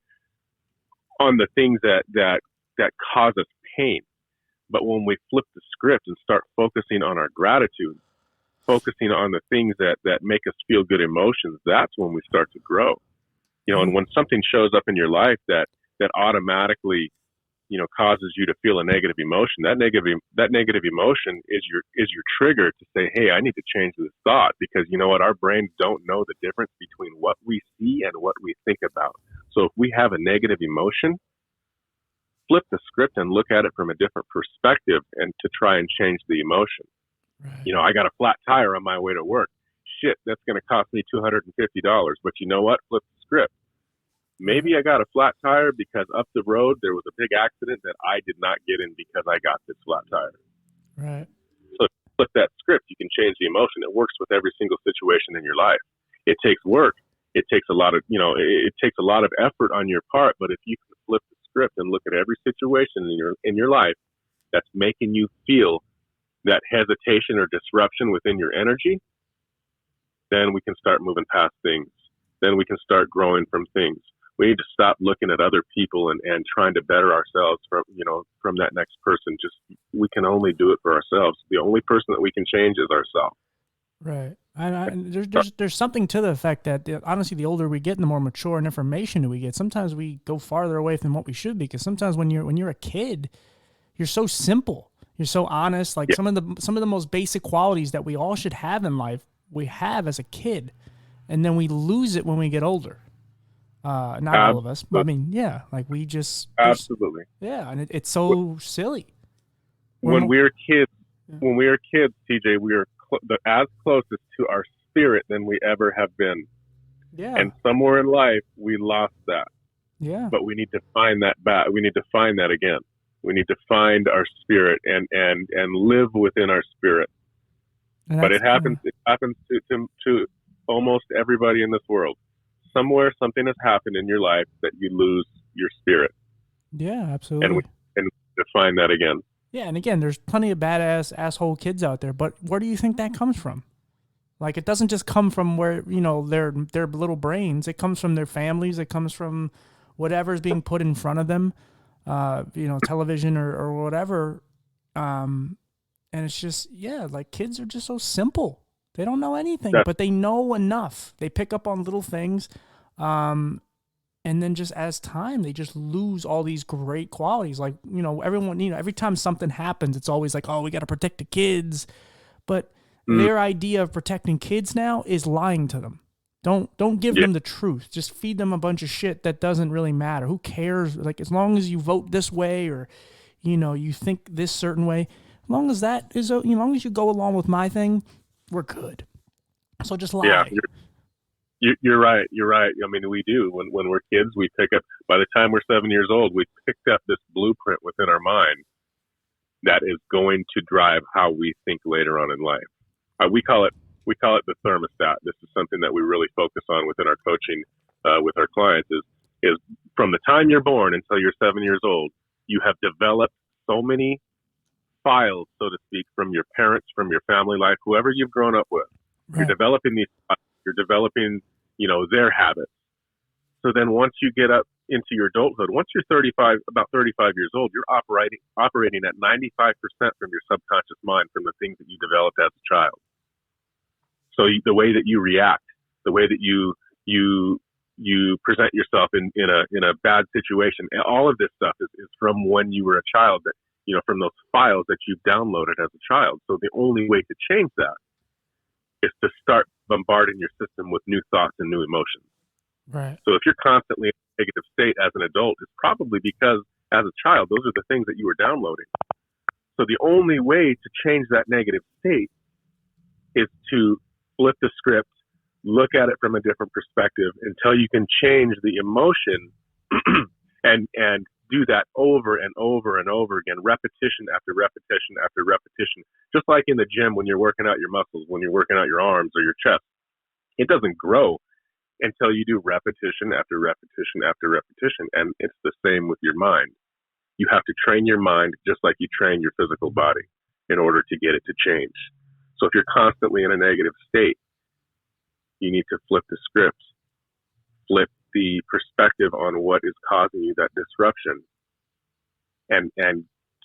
the things that cause us pain. But when we flip the script and start focusing on our gratitude, focusing on the things that make us feel good emotions, that's when we start to grow. And when something shows up in your life that automatically, causes you to feel a negative emotion, that negative emotion is your trigger to say, hey, I need to change this thought, because you know what? Our brains don't know the difference between what we see and what we think about. So if we have a negative emotion, flip the script and look at it from a different perspective and to try and change the emotion. Right. I got a flat tire on my way to work. Shit, that's going to cost me $250. But you know what? Flip the script. Maybe I got a flat tire because up the road there was a big accident that I did not get in because I got this flat tire. Right. So flip that script. You can change the emotion. It works with every single situation in your life. It takes work. It takes a lot of, it takes a lot of effort on your part. But if you can flip the script and look at every situation in your life that's making you feel that hesitation or disruption within your energy, then we can start moving past things. Then we can start growing from things. We need to stop looking at other people and trying to better ourselves from that next person. We can only do it for ourselves. The only person that we can change is ourselves. Right. And there's something to the effect that honestly, the older we get and the more mature and information we get, sometimes we go farther away from what we should be. Because sometimes when you're a kid, you're so simple, you're so honest. Like some of the most basic qualities that we all should have in life, we have as a kid, and then we lose it when we get older. Not all of us, but I mean, yeah, like we just absolutely, yeah, and it's so silly. When we were kids, TJ, we were as closest to our spirit than we ever have been. Yeah. And somewhere in life, we lost that. Yeah. But we need to find that back. We need to find that again. We need to find our spirit and live within our spirit. But it happens. It happens to almost everybody in this world. Somewhere, something has happened in your life that you lose your spirit. Yeah, absolutely. And we to find that again. Yeah, and again, there's plenty of badass asshole kids out there, but where do you think that comes from? Like, it doesn't just come from where, their little brains. It comes from their families. It comes from whatever's being put in front of them, television or whatever. And it's just, like kids are just so simple. They don't know anything, but they know enough. They pick up on little things. And then just as time, they just lose all these great qualities. Like, everyone, every time something happens, it's always like, oh, we got to protect the kids. But their idea of protecting kids now is lying to them. Don't give Yeah. them the truth. Just feed them a bunch of shit that doesn't really matter. Who cares? Like, as long as you vote this way, or you think this certain way, as long as that is, as long as you go along with my thing, we're good. So just lie. Yeah, you're right. You're right. I mean, we do. When we're kids, we pick up, by the time we're 7 years old, we picked up this blueprint within our mind that is going to drive how we think later on in life. We call it the thermostat. This is something that we really focus on within our coaching with our clients. Is from the time you're born until you're 7 years old, you have developed so many files, so to speak, from your parents, from your family life, whoever you've grown up with. Right. You're developing these. You're developing, their habits. So then once you get up into your adulthood, once you're about 35 years old, you're operating at 95% from your subconscious mind, from the things that you developed as a child. So the way that you react, the way that you present yourself in a bad situation, all of this stuff is from when you were a child, that, from those files that you've downloaded as a child. So the only way to change that is to start bombarding your system with new thoughts and new emotions. Right. So if you're constantly in a negative state as an adult, it's probably because as a child, those are the things that you were downloading. So the only way to change that negative state is to flip the script, look at it from a different perspective until you can change the emotion and do that over and over and over again, repetition after repetition after repetition. Just like in the gym when you're working out your muscles, when you're working out your arms or your chest, it doesn't grow until you do repetition after repetition after repetition. And it's the same with your mind. You have to train your mind just like you train your physical body in order to get it to change. So if you're constantly in a negative state, you need to flip the script, flip the perspective on what is causing you that disruption, and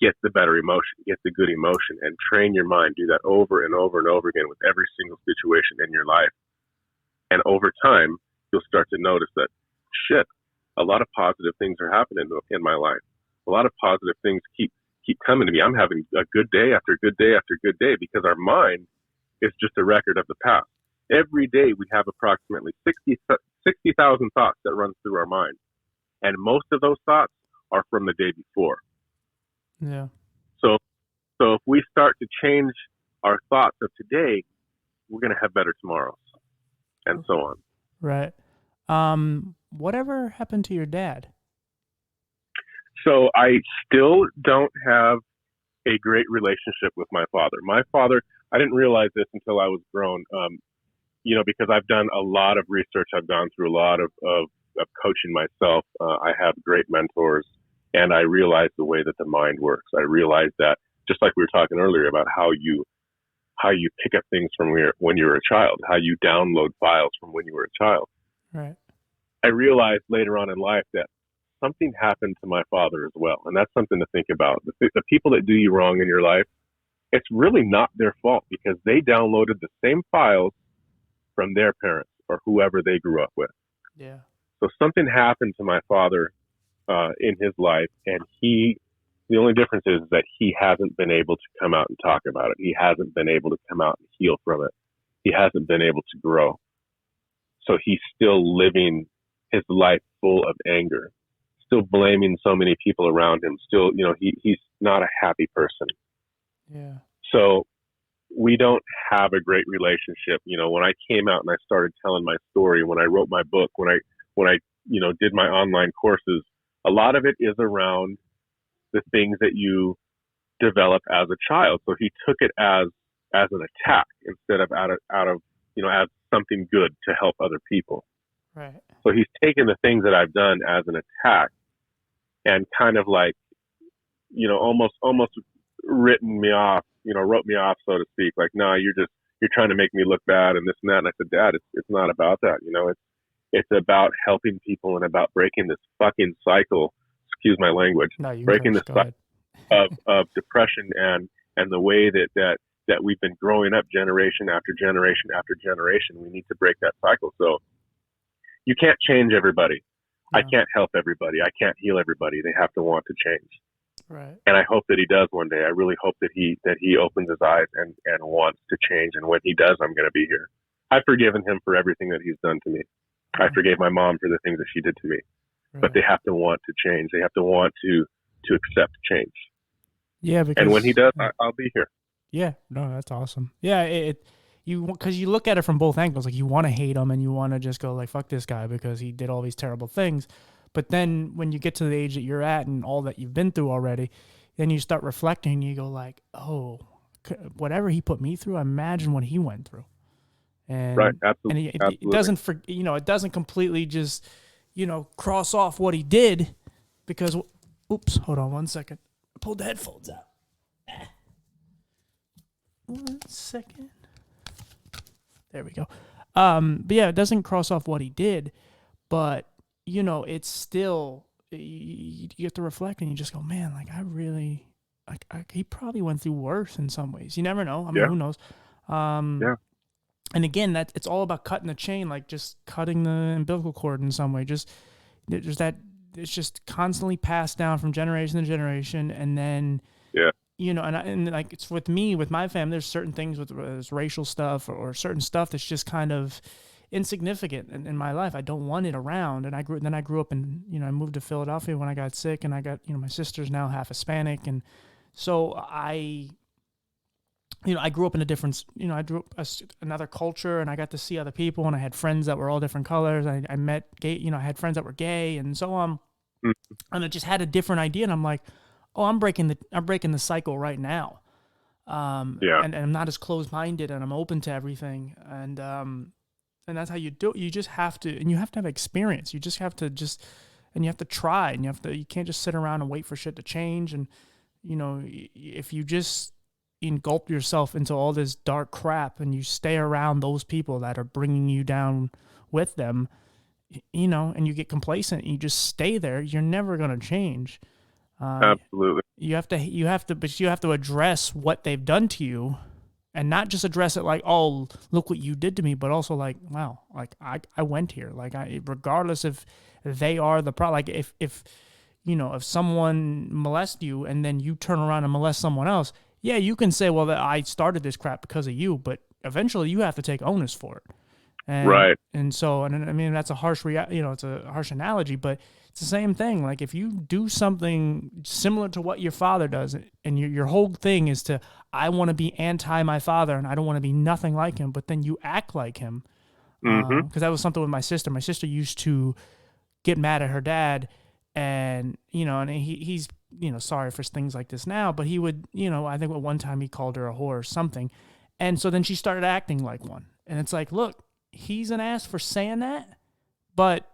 get the better emotion, get the good emotion, and train your mind. Do that over and over and over again with every single situation in your life. And over time, you'll start to notice that, shit, a lot of positive things are happening in my life. A lot of positive things keep coming to me. I'm having a good day after good day after good day, because our mind is just a record of the past. Every day we have approximately 60,000 thoughts that run through our mind. And most of those thoughts are from the day before. Yeah. So if we start to change our thoughts of today, we're going to have better tomorrows, and so on. Right. Whatever happened to your dad? So I still don't have a great relationship with my father. My father, I didn't realize this until I was grown, because I've done a lot of research. I've gone through a lot of coaching myself. I have great mentors, and I realized the way that the mind works. I realized that, just like we were talking earlier about how you pick up things from when you were a child, how you download files from when you were a child. Right. I realized later on in life that something happened to my father as well. And that's something to think about. The people that do you wrong in your life, it's really not their fault, because they downloaded the same files from their parents or whoever they grew up with. Yeah. So something happened to my father in his life, and the only difference is that he hasn't been able to come out and talk about it. He hasn't been able to come out and heal from it. He hasn't been able to grow. So he's still living his life full of anger, still blaming so many people around him. Still, he's not a happy person. Yeah. So we don't have a great relationship. When I came out and I started telling my story, when I wrote my book, when I did my online courses, a lot of it is around the things that you develop as a child. So he took it as an attack instead of out of as something good to help other people. Right. So he's taken the things that I've done as an attack and kind of like, almost written me off, wrote me off, so to speak. Like, no, you're trying to make me look bad and this and that. And I said, Dad, it's not about that. It's about helping people and about breaking this fucking cycle. Excuse my language. No, you breaking this cycle of depression and the way that we've been growing up generation after generation after generation. We need to break that cycle. So you can't change everybody. No. I can't help everybody. I can't heal everybody. They have to want to change. Right. And I hope that he does one day. I really hope that he opens his eyes and wants to change. And when he does, I'm going to be here. I've forgiven him for everything that he's done to me. I forgave my mom for the things that she did to me. Right. But they have to want to change. They have to want to accept change. Yeah, because And when he does, I'll be here. Yeah, no, that's awesome. Yeah, because you look at it from both angles. Like, you want to hate him and you want to just go like, fuck this guy because he did all these terrible things. But then when you get to the age that you're at and all that you've been through already, then you start reflecting and you go like, oh, whatever he put me through, imagine what he went through. And, right, absolutely. And it doesn't, it doesn't completely just, cross off what he did because, oops, hold on one second. I pulled the headphones out. 1 second. There we go. But yeah, it doesn't cross off what he did, but it's still, you have to reflect and you just go, man, like I really, he probably went through worse in some ways. You never know. I mean, who knows? Yeah. And again, it's all about cutting the chain, like just cutting the umbilical cord in some way. There's that, it's just constantly passed down from generation to generation. And then, and like it's with me, with my family, there's certain things with racial stuff or certain stuff that's just kind of insignificant in my life. I don't want it around. And I grew up in, I moved to Philadelphia when I got sick, and I got, my sister's now half Hispanic. And so I grew up in a different, I grew up another culture, and I got to see other people, and I had friends that were all different colors. I met gay, I had friends that were gay and so on. Mm-hmm. And I just had a different idea. And I'm like, oh, I'm breaking the cycle right now. And I'm not as closed-minded, and I'm open to everything. And that's how you do it. You just have to, and you have to have experience. You just have to and you have to try, and you can't just sit around and wait for shit to change. And, if you just engulf yourself into all this dark crap and you stay around those people that are bringing you down with them, and you get complacent and you just stay there, you're never going to change. Absolutely. You have to address what they've done to you, and not just address it like, oh, look what you did to me, but also like, wow, like I went here, like regardless if they are the problem, like if someone molests you and then you turn around and molest someone else, yeah, you can say, well, I started this crap because of you, but eventually you have to take onus for it. And, right. And so, and I mean, that's a harsh, it's a harsh analogy, but it's the same thing. Like if you do something similar to what your father does, and your whole thing is to, I want to be anti my father and I don't want to be nothing like him, but then you act like him. Because that was something with my sister. My sister used to get mad at her dad, and, and he's, sorry for things like this now, but he would, I think at one time he called her a whore or something. And so then she started acting like one. And it's like, look, he's an ass for saying that, but,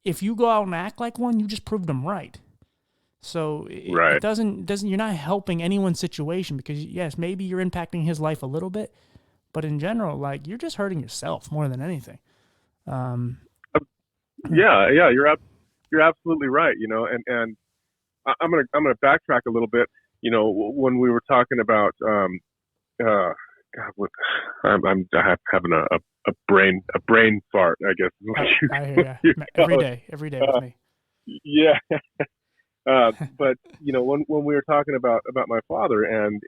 if you go out and act like one, you just proved him right. So it doesn't, you're not helping anyone's situation, because yes, maybe you're impacting his life a little bit, but in general, like, you're just hurting yourself more than anything. Yeah, you're absolutely right. And I'm gonna backtrack a little bit. When we were talking about, I'm having a brain fart, I guess. I hear you. Every day with me. Yeah. But when we were talking about my father and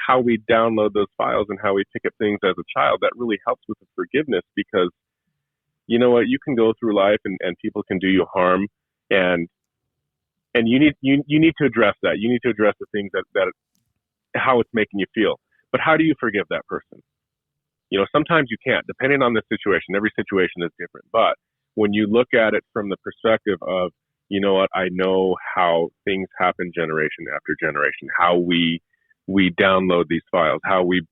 how we download those files and how we pick up things as a child, that really helps with the forgiveness, because you know what, you can go through life and people can do you harm, and you need to address that. You need to address the things that how it's making you feel. But how do you forgive that person? Sometimes you can't, depending on the situation. Every situation is different. But when you look at it from the perspective of, you know what, I know how things happen generation after generation, how we download these files, how we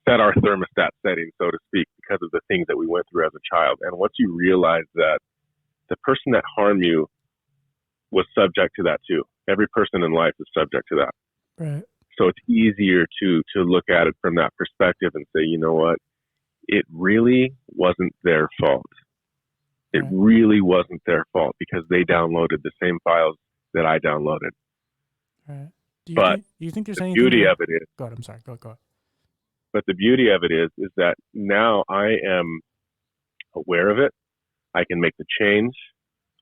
set our thermostat setting, so to speak, because of the things that we went through as a child. And once you realize that the person that harmed you was subject to that too. Every person in life is subject to that. Right. So it's easier to look at it from that perspective and say, you know what, it really wasn't their fault. It really wasn't their fault, because they downloaded the same files that I downloaded. Right. Do you think there's anything? The beauty of it is. Go ahead. I'm sorry. Go ahead. But the beauty of it is that now I am aware of it. I can make the change.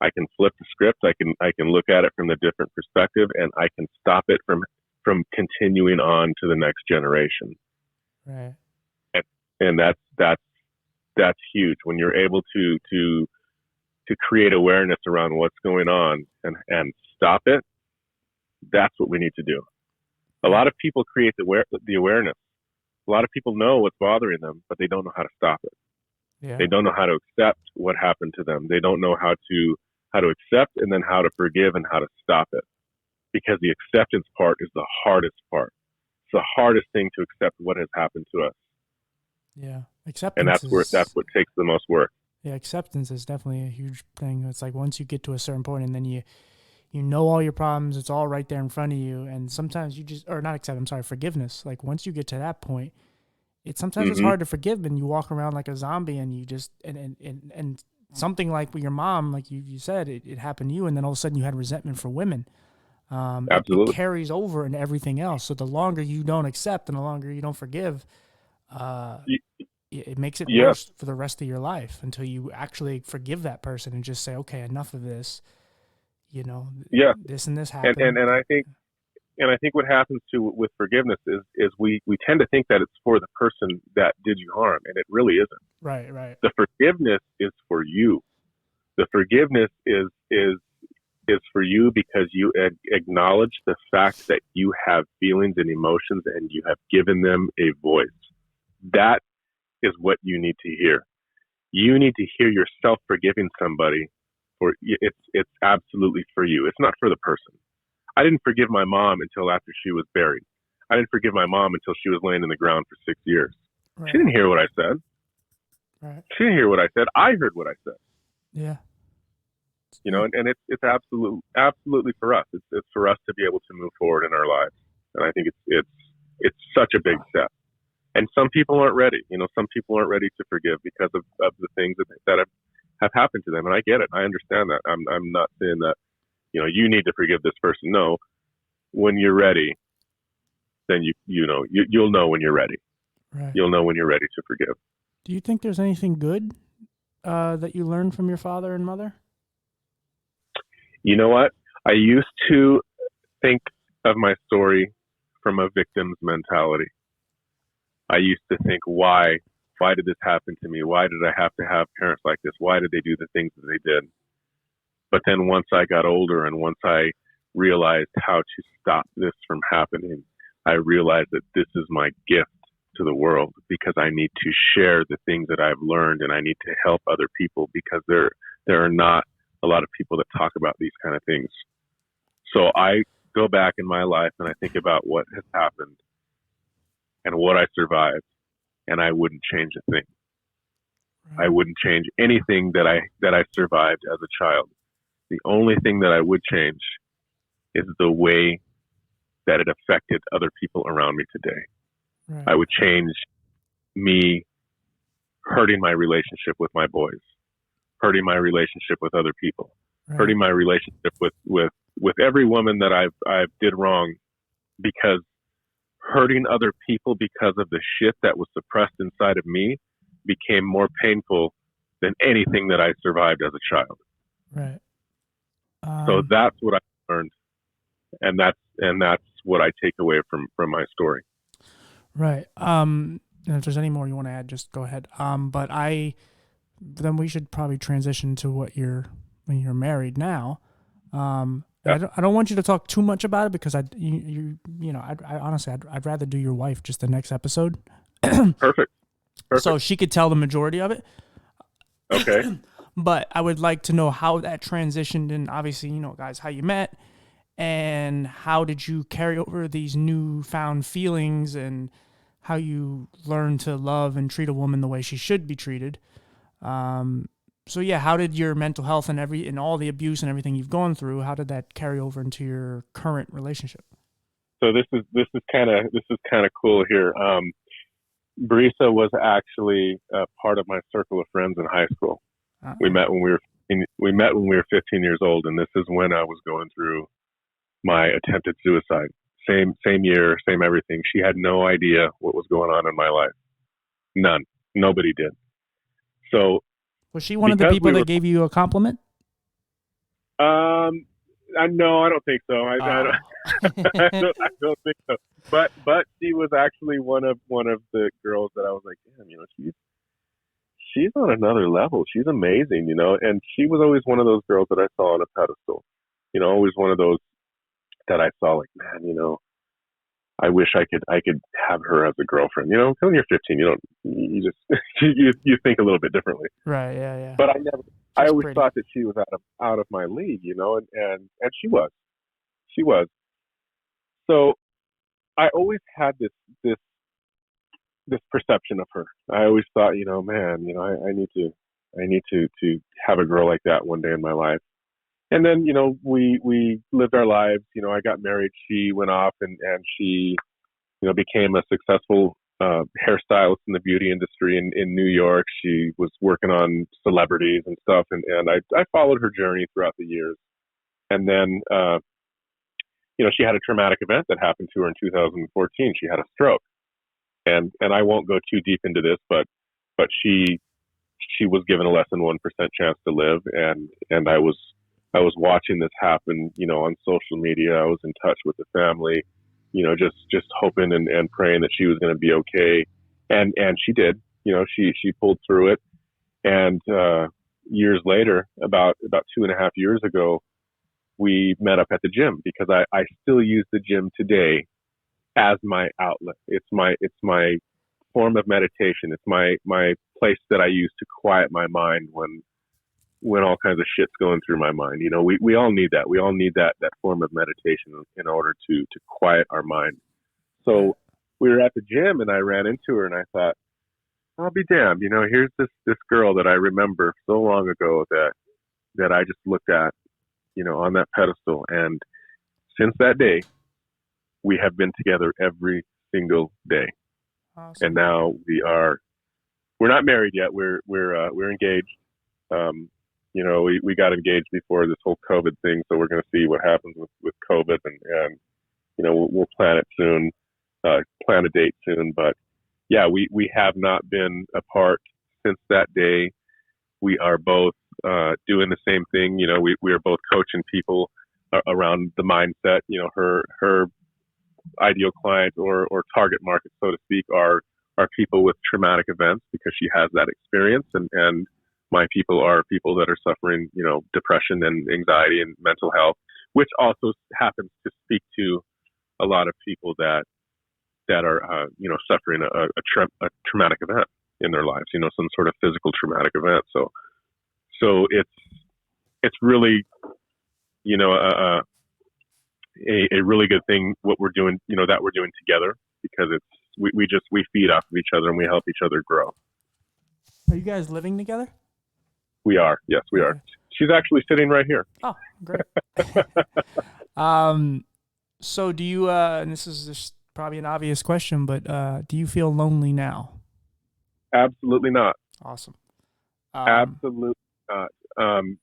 I can flip the script. I can look at it from a different perspective, and I can stop it from continuing on to the next generation. Right. And that's huge when you're able to create awareness around what's going on and stop it. That's what we need to do. A lot of people create the awareness. A lot of people know what's bothering them, but they don't know how to stop it. Yeah. They don't know how to accept what happened to them. They don't know how to accept and then how to forgive and how to stop it. Because the acceptance part is the hardest part. It's the hardest thing to accept what has happened to us. Yeah. Acceptance. And that's what takes the most work. Yeah, acceptance is definitely a huge thing. It's like once you get to a certain point and then you know all your problems, it's all right there in front of you. And sometimes you just, or not accept, I'm sorry, forgiveness. Like once you get to that point, sometimes it's hard to forgive, and you walk around like a zombie, and you just, and something like with your mom, like you said, it happened to you, and then all of a sudden you had resentment for women. Absolutely. It carries over in everything else. So the longer you don't accept and the longer you don't forgive, it makes it worse for the rest of your life until you actually forgive that person and just say, okay, enough of this. You know, this and this happened. And I think what happens with forgiveness is we tend to think that it's for the person that did you harm, and it really isn't. Right. The forgiveness is for you. The forgiveness is for you because you acknowledge the fact that you have feelings and emotions and you have given them a voice. That is what you need to hear. You need to hear yourself forgiving somebody. It's absolutely for you. It's not for the person. I didn't forgive my mom until after she was buried. I didn't forgive my mom until she was laying in the ground for 6 years. Right. She didn't hear what I said. Right. She didn't hear what I said. I heard what I said. Yeah. You know, and it's absolutely for us. It's for us to be able to move forward in our lives. And I think it's such a big step. And some people aren't ready. You know, some people aren't ready to forgive because of the things that have happened to them. And I get it. I understand that. I'm not saying that, you know, you need to forgive this person. No, when you're ready, then you'll know when you're ready. Right. You'll know when you're ready to forgive. Do you think there's anything good that you learned from your father and mother? You know what? I used to think of my story from a victim's mentality. I used to think, why did this happen to me? Why did I have to have parents like this? Why did they do the things that they did? But then once I got older and once I realized how to stop this from happening, I realized that this is my gift to the world because I need to share the things that I've learned and I need to help other people because there are not a lot of people that talk about these kind of things. So I go back in my life and I think about what has happened and what I survived, and I wouldn't change a thing. I wouldn't change anything that I survived as a child. The only thing that I would change is the way that it affected other people around me today. Right. I would change me hurting my relationship with my boys, hurting my relationship with other people, hurting my relationship with every woman that I've did wrong, because hurting other people because of the shit that was suppressed inside of me became more painful than anything that I survived as a child. Right. So that's what I learned, and that's what I take away from my story. Right. And if there's any more you want to add, just go ahead. But then we should probably transition to when you're married now. Yep. I don't want you to talk too much about it because I honestly I'd rather do your wife just the next episode. Perfect. So she could tell the majority of it. Okay. But I would like to know how that transitioned, and obviously, guys, how you met, and how did you carry over these newfound feelings, and how you learned to love and treat a woman the way she should be treated. So yeah, how did your mental health and all the abuse and everything you've gone through, how did that carry over into your current relationship? So this is kind of cool here. Brisa was actually part of my circle of friends in high school. Uh-oh. We met when we were 15 years old, and this is when I was going through my attempted suicide. Same year, same everything. She had no idea what was going on in my life. None. Nobody did. So was she one of the people that gave you a compliment? No, I don't think so. Oh. I don't think so. But she was actually one of the girls that I was like, damn, she's on another level. She's amazing, and she was always one of those girls that I saw on a pedestal. Always one of those that I saw like, man, I wish I could have her as a girlfriend. When you're 15, you just you think a little bit differently. Right. Yeah. Yeah. But I She's always pretty. thought that she was out of my league, and she was. So I always had this this perception of her. I always thought, man, I need to have a girl like that one day in my life. And then, we lived our lives. I got married. She went off and she, became a successful hairstylist in the beauty industry in New York. She was working on celebrities and stuff, and I followed her journey throughout the years. And then, she had a traumatic event that happened to her in 2014. She had a stroke, and I won't go too deep into this, but she was given a less than 1% chance to live, and I was watching this happen, on social media. I was in touch with the family, just hoping and praying that she was going to be okay, and she did. She pulled through it, and years later, about 2.5 years ago, we met up at the gym because I still use the gym today as my outlet. It's my form of meditation. It's my place that I use to quiet my mind when all kinds of shit's going through my mind. We all need that. We all need that form of meditation in order to quiet our mind. Right. So we were at the gym and I ran into her and I thought, I'll be damned. Here's this girl that I remember so long ago that I just looked at, on that pedestal. And since that day, we have been together every single day. And Awesome. now we're not married yet. We're engaged. We got engaged before this whole COVID thing, so we're going to see what happens with COVID, and we'll plan it soon, plan a date soon. But yeah, we have not been apart since that day. We are both doing the same thing. We are both coaching people around the mindset. Her ideal client or target market, so to speak, are people with traumatic events because she has that experience, and my people are people that are suffering, depression and anxiety and mental health, which also happens to speak to a lot of people that are, suffering a traumatic event in their lives, some sort of physical traumatic event. So it's really, a really good thing what we're doing, that we're doing together, because we feed off of each other and we help each other grow. Are you guys living together? We are, yes, we are. Okay. She's actually sitting right here. Oh, great. um, so do you? And this is just probably an obvious question, but do you feel lonely now? Absolutely not. Awesome. Um, Absolutely not. And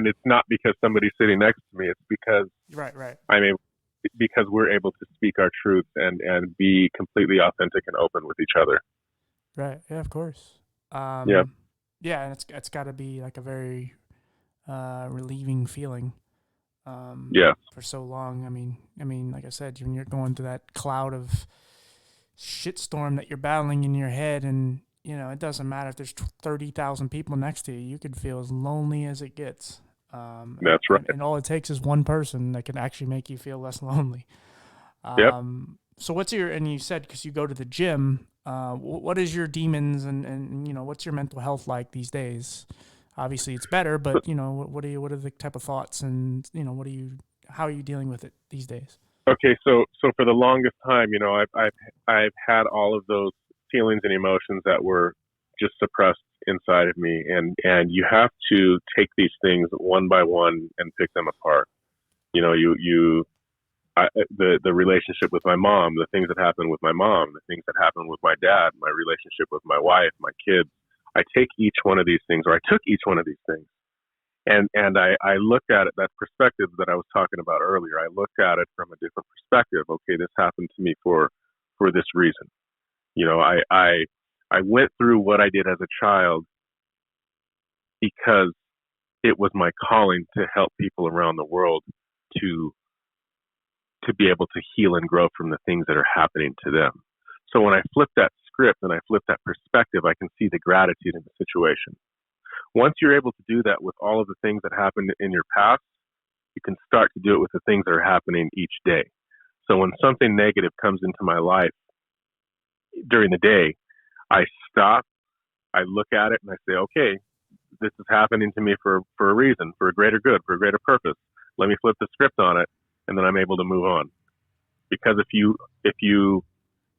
it's not because somebody's sitting next to me. It's because right. Right. I'm able, because we're able to speak our truth and be completely authentic and open with each other. Right. Yeah. Of course. Yeah. Yeah, and it's got to be like a very relieving feeling. Yeah. For so long. I mean, like I said, when you're going through that cloud of shitstorm that you're battling in your head, and it doesn't matter if there's 30,000 people next to you, you could feel as lonely as it gets. That's right. And all it takes is one person that can actually make you feel less lonely. Yep. So what's your, and you said, because you go to the gym, what is your demons, and what's your mental health like these days? Obviously it's better, but what are the type of thoughts, and how are you dealing with it these days? Okay. So for the longest time, I've had all of those feelings and emotions that were just suppressed inside of me, and you have to take these things one by one and pick them apart. The relationship with my mom, the things that happened with my mom, the things that happened with my dad, my relationship with my wife, my kids. I take each one of these things, or I took each one of these things, and I looked at it, that perspective that I was talking about earlier. I looked at it from a different perspective. Okay, this happened to me for this reason. I went through what I did as a child because it was my calling to help people around the world to be able to heal and grow from the things that are happening to them. So when I flip that script and I flip that perspective, I can see the gratitude in the situation. Once you're able to do that with all of the things that happened in your past, you can start to do it with the things that are happening each day. So when something negative comes into my life during the day, I stop, I look at it, and I say, okay, this is happening to me for a reason, for a greater good, for a greater purpose. Let me flip the script on it, and then I'm able to move on. Because if you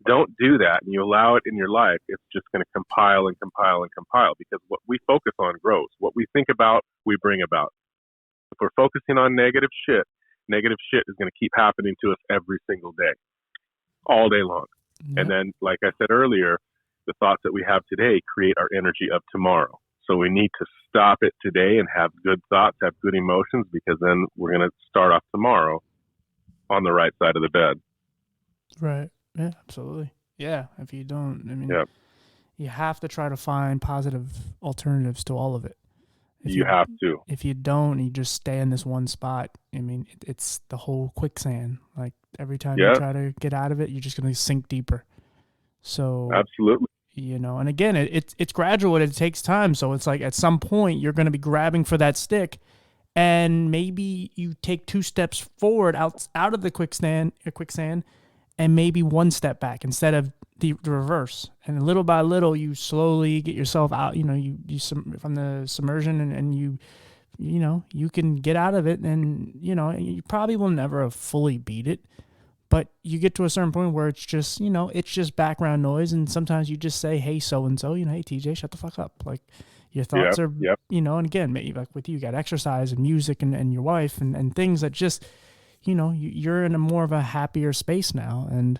don't do that and you allow it in your life, it's just going to compile and compile and compile, because what we focus on grows. What we think about, we bring about. If we're focusing on negative shit is going to keep happening to us every single day, all day long. Yep. And then, like I said earlier, the thoughts that we have today create our energy of tomorrow. So we need to stop it today and have good thoughts, have good emotions, because then we're going to start off tomorrow on the right side of the bed. Right. Yeah, absolutely. Yeah. If you don't, I mean, Yep. you have to try to find positive alternatives to all of it. You have to. If you don't, you just stay in this one spot. I mean, it's the whole quicksand. Like every time you try to get out of it, you're just going to sink deeper. So absolutely, and again, it's gradual. It takes time. So it's like at some point you're going to be grabbing for that stick, and maybe you take 2 steps forward out of the quicksand, and maybe 1 step back instead of the reverse. And little by little, you slowly get yourself out. You from the submersion, and you can get out of it. And you probably will never fully beat it, but you get to a certain point where it's just it's just background noise. And sometimes you just say, "Hey, so and so, hey TJ, shut the fuck up." Like your thoughts are, And again, maybe like with you got exercise and music and your wife and things that just. You're in a more of a happier space now, and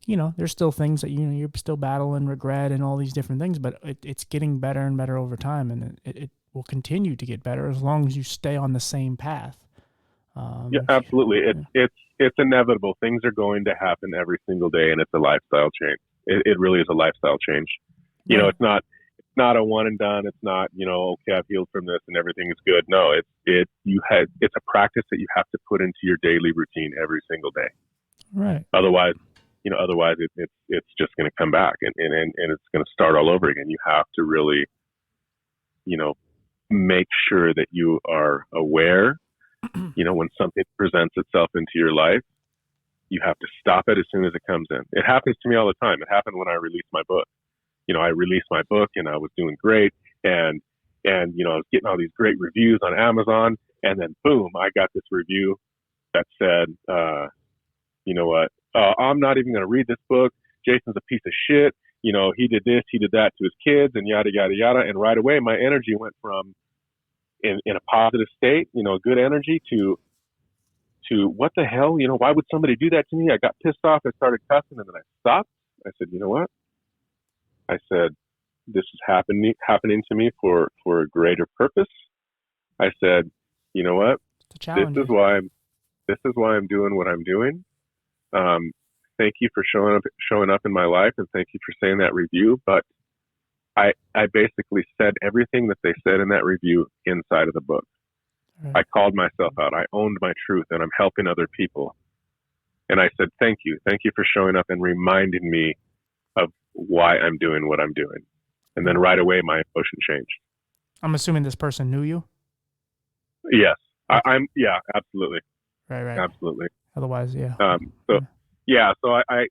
there's still things that you're still battling regret and all these different things, but it's getting better and better over time, and it will continue to get better as long as you stay on the same path. Yeah, absolutely. It's inevitable. Things are going to happen every single day, and it's a lifestyle change. It really is a lifestyle change. It's not a one and done. It's not, okay, I've healed from this and everything is good. No, it's a practice that you have to put into your daily routine every single day. Right. Otherwise it's just going to come back and it's going to start all over again. You have to really, make sure that you are aware, when something presents itself into your life, you have to stop it as soon as it comes in. It happens to me all the time. It happened when I released my book. I released my book and I was doing great, and I was getting all these great reviews on Amazon, and then boom, I got this review that said, you know what, I'm not even going to read this book. Jason's a piece of shit. He did this, he did that to his kids, and yada, yada, yada. And right away, my energy went from in a positive state, good energy to what the hell, why would somebody do that to me? I got pissed off. I started cussing, and then I stopped. I said, you know what? I said, this is happening to me for a greater purpose. I said, you know what? This is why I'm doing what I'm doing. Thank you for showing up in my life, and thank you for saying that review. But I basically said everything that they said in that review inside of the book. Right. I called myself out. I owned my truth, and I'm helping other people. And I said, thank you for showing up and reminding me of why I'm doing what I'm doing. And then right away, my emotion changed. I'm assuming this person knew you? Yes. Yeah, absolutely. Right. Absolutely. Otherwise, yeah. So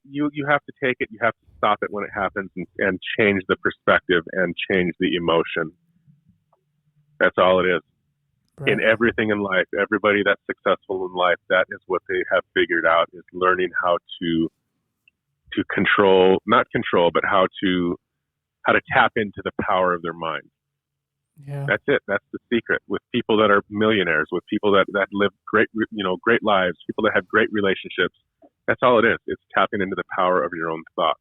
you have to take it, you have to stop it when it happens and change the perspective and change the emotion. That's all it is. Right. In everything in life, everybody that's successful in life, that is what they have figured out, is learning how to not control, but how to tap into the power of their mind. Yeah. That's it. That's the secret. With people that are millionaires, with people that live great lives, people that have great relationships. That's all it is. It's tapping into the power of your own thoughts.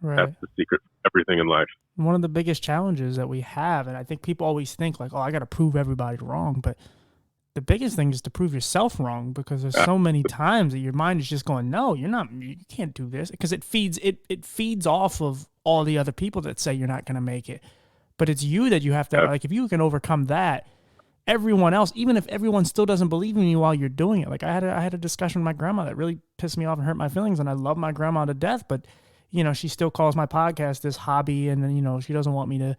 Right. That's the secret for everything in life. One of the biggest challenges that we have, and I think people always think like, oh, I got to prove everybody wrong. But the biggest thing is to prove yourself wrong, because there's so many times that your mind is just going, no, you can't do this, because it feeds off of all the other people that say you're not going to make it. But it's you that you have to, like, if you can overcome that, everyone else, even if everyone still doesn't believe in you while you're doing it. Like I had a discussion with my grandma that really pissed me off and hurt my feelings, and I love my grandma to death, but she still calls my podcast this hobby, and then she doesn't want me to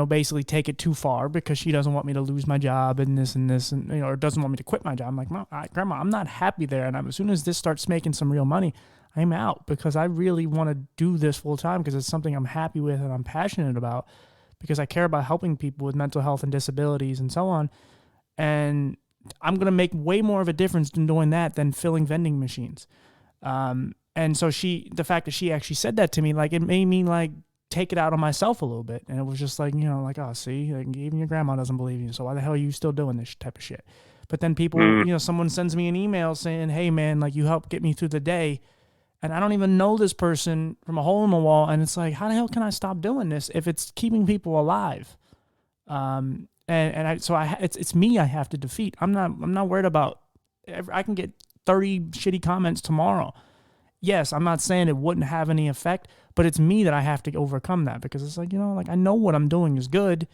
basically take it too far because she doesn't want me to lose my job and this and or doesn't want me to quit my job. I'm like, Grandma, I'm not happy there, and as soon as this starts making some real money, I'm out, because I really want to do this full time because it's something I'm happy with and I'm passionate about, because I care about helping people with mental health and disabilities and so on. And I'm going to make way more of a difference in doing that than filling vending machines. And so the fact that she actually said that to me, like, it made me like take it out on myself a little bit. And it was just like, like, oh, see, like, even your grandma doesn't believe you. So why the hell are you still doing this type of shit? But then people, someone sends me an email saying, hey man, like, you helped get me through the day. And I don't even know this person from a hole in the wall. And it's like, how the hell can I stop doing this if it's keeping people alive? It's me I have to defeat. I'm not worried about, I can get 30 shitty comments tomorrow. Yes, I'm not saying it wouldn't have any effect, but it's me that I have to overcome that, because it's like, like, I know what I'm doing is good,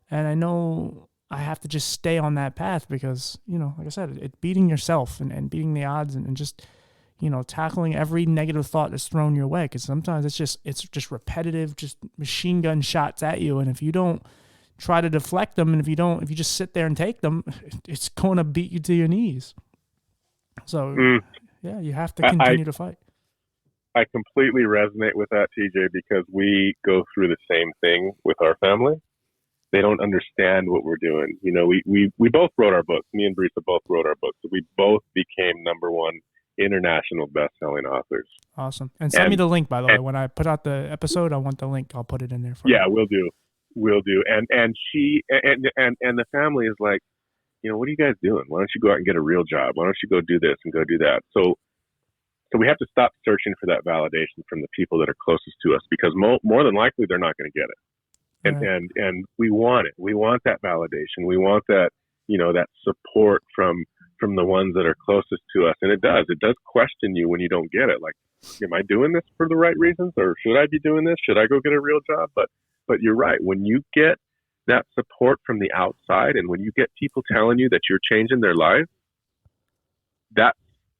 and I know I have to just stay on that path because, like I said, it's beating yourself and beating the odds and just, tackling every negative thought that's thrown your way. Because sometimes it's just repetitive, just machine gun shots at you. And if you don't try to deflect them, and if you just sit there and take them, it's going to beat you to your knees. So yeah, you have to continue to fight. I completely resonate with that, TJ, because we go through the same thing with our family. They don't understand what we're doing. We both wrote our books. Me and Brisa both wrote our books. So we both became #1 international best-selling authors. Awesome. And send me the link, by the way. When I put out the episode, I want the link. I'll put it in there for you. Yeah, we'll do. And she and the family is like, what are you guys doing? Why don't you go out and get a real job? Why don't you go do this and go do that? So we have to stop searching for that validation from the people that are closest to us, because more than likely they're not going to get it. Right. And we want it. We want that validation. We want that, that support from the ones that are closest to us. And it does question you when you don't get it. Like, am I doing this for the right reasons, or should I be doing this? Should I go get a real job? But you're right. When you get that support from the outside, and when you get people telling you that you're changing their lives, that's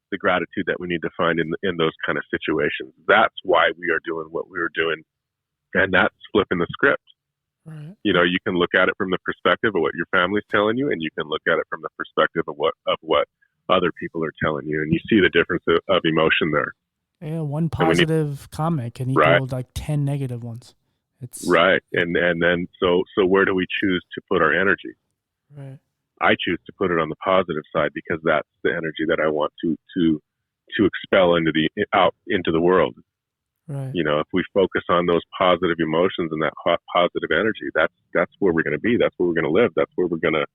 the gratitude that we need to find in those kind of situations. That's why we are doing what we are doing. And that's flipping the script. Right. You can look at it from the perspective of what your family's telling you, and you can look at it from the perspective of what other people are telling you, and you see the difference of emotion there. Yeah, one positive comment can equal like 10 negative ones. It's right, and then so where do we choose to put our energy? Right. I choose to put it on the positive side, because that's the energy that I want to expel into the world. Right. If we focus on those positive emotions and that positive energy, that's where we're going to be. That's where we're going to live. That's where we're going to,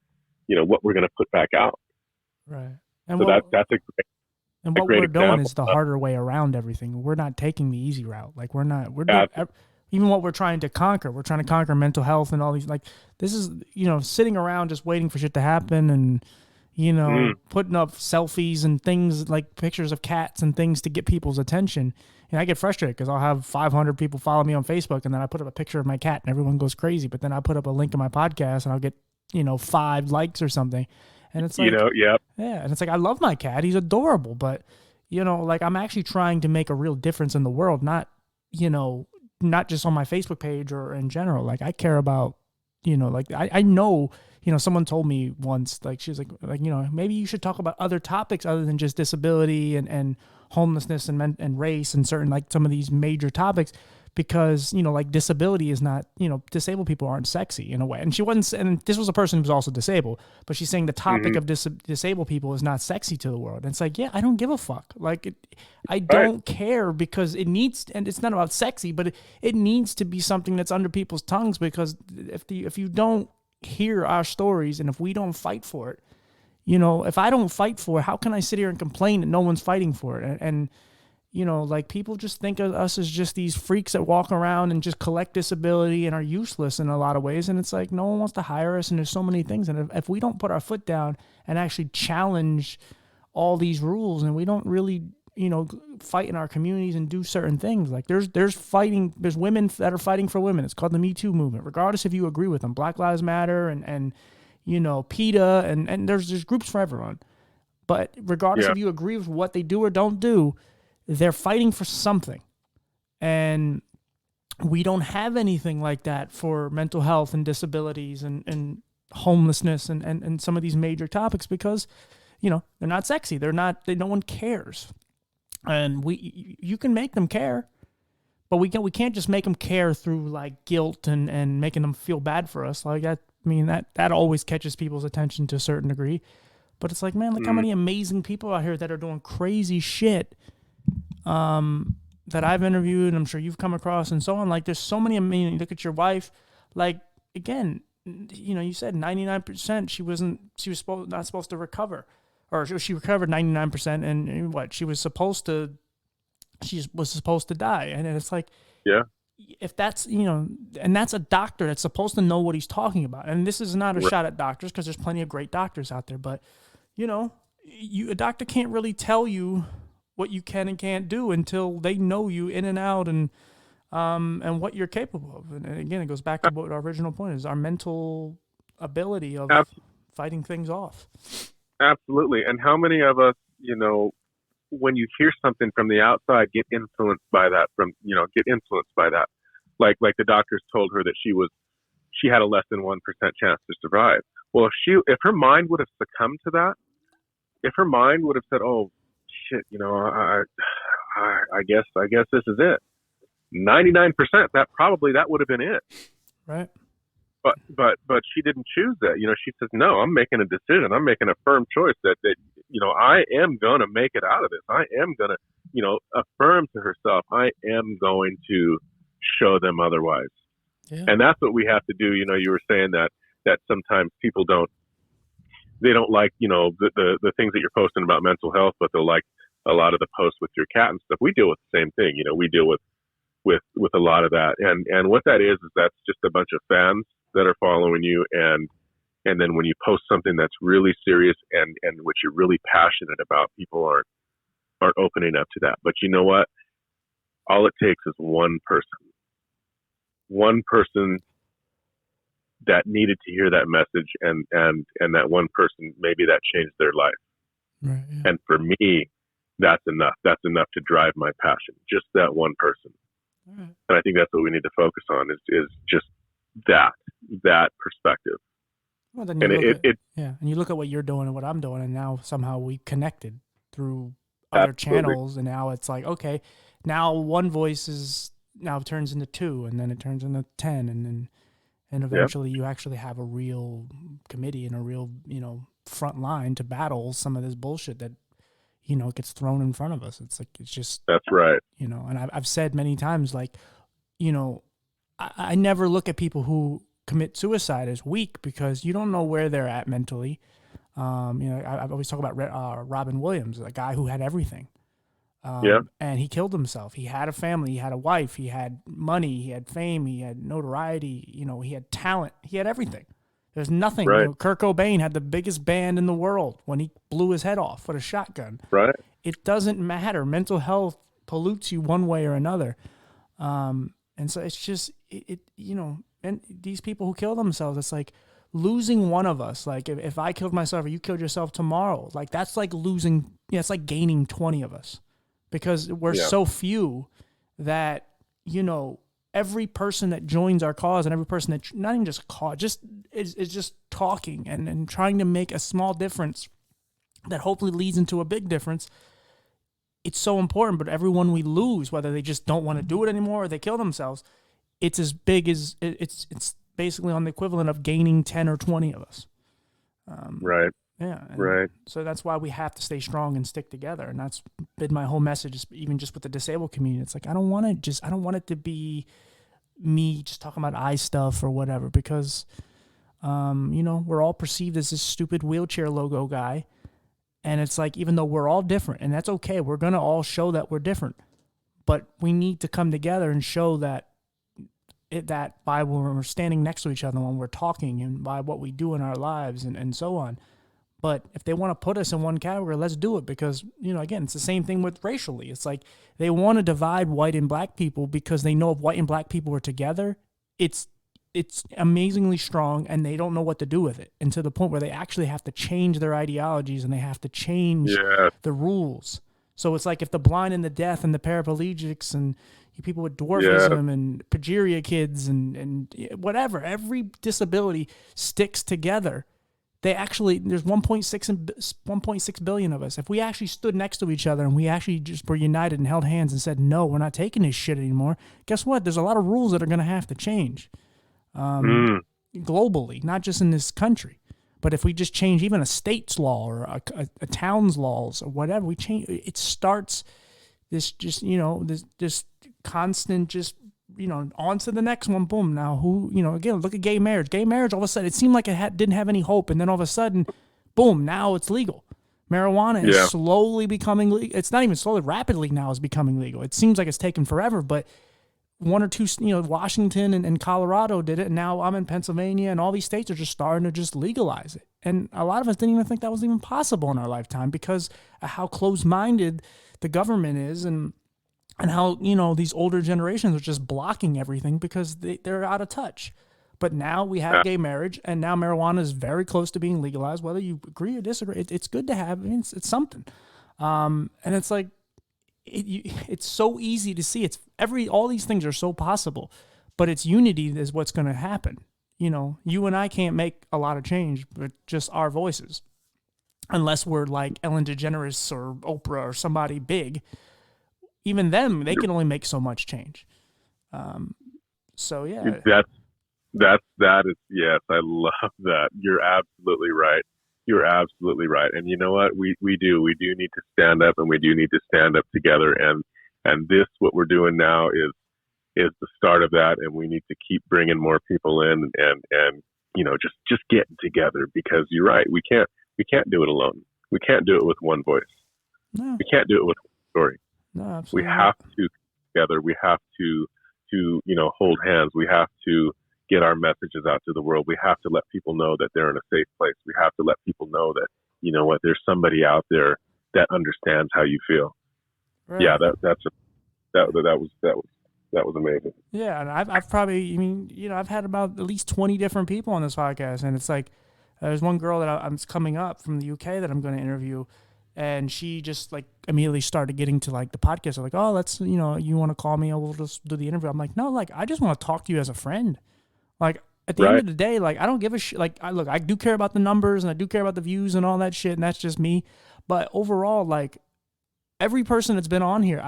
what we're going to put back out. Right. And so that's a great. And what we're doing is the harder way around everything. We're not taking the easy route. Like we're doing, even what we're trying to conquer. We're trying to conquer mental health and all these. Like this is, sitting around just waiting for shit to happen and. Putting up selfies and things like pictures of cats and things to get people's attention. And I get frustrated because I'll have 500 people follow me on Facebook, and then I put up a picture of my cat and everyone goes crazy. But then I put up a link in my podcast and I'll get, 5 likes or something. And it's like, yeah. And it's like, I love my cat. He's adorable. But, like I'm actually trying to make a real difference in the world, not just on my Facebook page or in general. Like I care about, like I know, someone told me once, like, she was like, maybe you should talk about other topics other than just disability and homelessness and race and certain, like some of these major topics, because, like disability is not, disabled people aren't sexy in a way. And she wasn't, and this was a person who was also disabled, but she's saying the topic of disabled people is not sexy to the world. And it's like, yeah, I don't give a fuck. Like, I don't care, because it needs, and it's not about sexy, but it needs to be something that's under people's tongues, because if you don't hear our stories and if we don't fight for it, if I don't fight for it, how can I sit here and complain that no one's fighting for it? And like people just think of us as just these freaks that walk around and just collect disability and are useless in a lot of ways. And it's like, no one wants to hire us. And there's so many things. And if we don't put our foot down and actually challenge all these rules, and we don't really, fight in our communities and do certain things, like there's women that are fighting for women. It's called the Me Too movement, regardless if you agree with them. Black Lives Matter and PETA, and there's groups for everyone. But regardless Yeah. if you agree with what they do or don't do, they're fighting for something. And we don't have anything like that for mental health and disabilities and homelessness and some of these major topics because, they're not sexy. No one cares. And you can make them care, but we can't just make them care through like guilt and making them feel bad for us. Like that always catches people's attention to a certain degree. But it's like, man, look how many amazing people out here that are doing crazy shit that I've interviewed and I'm sure you've come across and so on. Like, there's so many. I mean, look at your wife. Like, again, you said 99%. She was not supposed to recover, or she recovered 99%, and what she was supposed to die. And it's like, Yeah. if that's and that's a doctor that's supposed to know what he's talking about. And this is not a shot at doctors because there's plenty of great doctors out there, but a doctor can't really tell you what you can and can't do until they know you in and out and what you're capable of. And again, it goes back to what our original point is: our mental ability of fighting things off. Absolutely. And how many of us, when you hear something from the outside, get influenced by that? Like the doctors told her that she had a less than 1% chance to survive. Well, if her mind would have succumbed to that, if her mind would have said, "Oh shit, I guess this is it," 99%, that would have been it. Right. But she didn't choose that. She says, "No, I'm making a decision. I'm making a firm choice that I am going to make it out of this. I am going to, affirm to herself, I am going to show them otherwise." Yeah. And that's what we have to do. You were saying that sometimes people don't like, the things that you're posting about mental health, but they'll like a lot of the posts with your cat and stuff. We deal with the same thing. We deal with a lot of that. And what that is that's just a bunch of fans that are following you. And then when you post something that's really serious and what you're really passionate about, people aren't opening up to that. But you know what? All it takes is one person that needed to hear that message, and that one person, maybe that changed their life. Right, yeah. And for me, that's enough. That's enough to drive my passion. Just that one person. Right. And I think that's what we need to focus on is just that perspective. Well, then and you look at what you're doing and what I'm doing, and now somehow we connected through other channels, and now it's like, okay, now one voice turns into 2, and then it turns into 10, and eventually you actually have a real committee and a real front line to battle some of this bullshit that gets thrown in front of us. It's like, it's just, that's right. And I've said many times, like, I never look at people who commit suicide as weak because you don't know where they're at mentally. I always talk about Robin Williams, a guy who had everything. And he killed himself. He had a family, he had a wife, he had money, he had fame, he had notoriety, he had talent, he had everything. There's nothing. Right. Kurt Cobain had the biggest band in the world when he blew his head off with a shotgun. Right. It doesn't matter. Mental health pollutes you one way or another. And so it's just, and these people who kill themselves, it's like losing one of us. Like if I killed myself or you killed yourself tomorrow, like that's like losing, it's like gaining 20 of us because we're so few that, every person that joins our cause and every person that not even just cause, just is just talking and trying to make a small difference that hopefully leads into a big difference. It's so important, but everyone we lose, whether they just don't want to do it anymore or they kill themselves, it's as big as it's basically on the equivalent of gaining 10 or 20 of us. Right. Yeah. Right. So that's why we have to stay strong and stick together. And that's been my whole message, even just with the disabled community. It's like, I don't want it to be me just talking about eye stuff or whatever, because, we're all perceived as this stupid wheelchair logo guy. And it's like, even though we're all different, and that's okay, we're going to all show that we're different, but we need to come together and show that by when we're standing next to each other, when we're talking, and by what we do in our lives and so on. But if they want to put us in one category, let's do it, because, again, it's the same thing with racially. It's like they want to divide white and black people because they know if white and black people are together, it's it's amazingly strong, and they don't know what to do with it, and to the point where they actually have to change their ideologies and they have to change the rules. So it's like if the blind and the deaf and the paraplegics and people with dwarfism and progeria kids and whatever, every disability sticks together. They actually, there's 1.6 billion of us. If we actually stood next to each other and we actually just were united and held hands and said, no, we're not taking this shit anymore, guess what? There's a lot of rules that are going to have to change globally, not just in this country. But if we just change even a state's law or a town's laws or whatever, we change, it starts this just, this constant just, on to the next one, boom. Now again, look at gay marriage. Gay marriage, all of a sudden, it seemed like it didn't have any hope. And then all of a sudden, boom, now it's legal. Marijuana is slowly becoming legal. It's not even slowly, rapidly now is becoming legal. It seems like it's taken forever, but one or two, Washington and Colorado did it. And now I'm in Pennsylvania, and all these states are just starting to just legalize it. And a lot of us didn't even think that was even possible in our lifetime because of how close-minded the government is and how, these older generations are just blocking everything because they're out of touch. But now we have gay marriage, and now marijuana is very close to being legalized, whether you agree or disagree. It's good to have. I mean, it's something. And it's like, it's so easy to see. All these things are so possible, but it's unity is what's going to happen. You and I can't make a lot of change, but just our voices, unless we're like Ellen DeGeneres or Oprah or somebody big. Even them, they can only make so much change. So yeah, that is, yes, I love that. You're absolutely right. You're absolutely right. And you know what? We do need to stand up, and we do need to stand up together. And this, what we're doing now is the start of that. And we need to keep bringing more people in and just getting together, because you're right. We can't do it alone. We can't do it with one voice. No. We can't do it with one story. No, absolutely. We have to together. We have to hold hands. We have to get our messages out to the world. We have to let people know that they're in a safe place. We have to let people know that, there's somebody out there that understands how you feel. Right. Yeah, that was amazing. Yeah, and I've probably, I've had about at least 20 different people on this podcast, and it's like there's one girl that I'm coming up from the UK that I'm going to interview. And she just like immediately started getting to like the podcast. I'm like, oh, let's, you want to call me? We'll just do the interview. I'm like, no, like, I just want to talk to you as a friend. Like at the end of the day, like, I don't give a shit. Like I do care about the numbers and I do care about the views and all that shit. And that's just me. But overall, like every person that's been on here,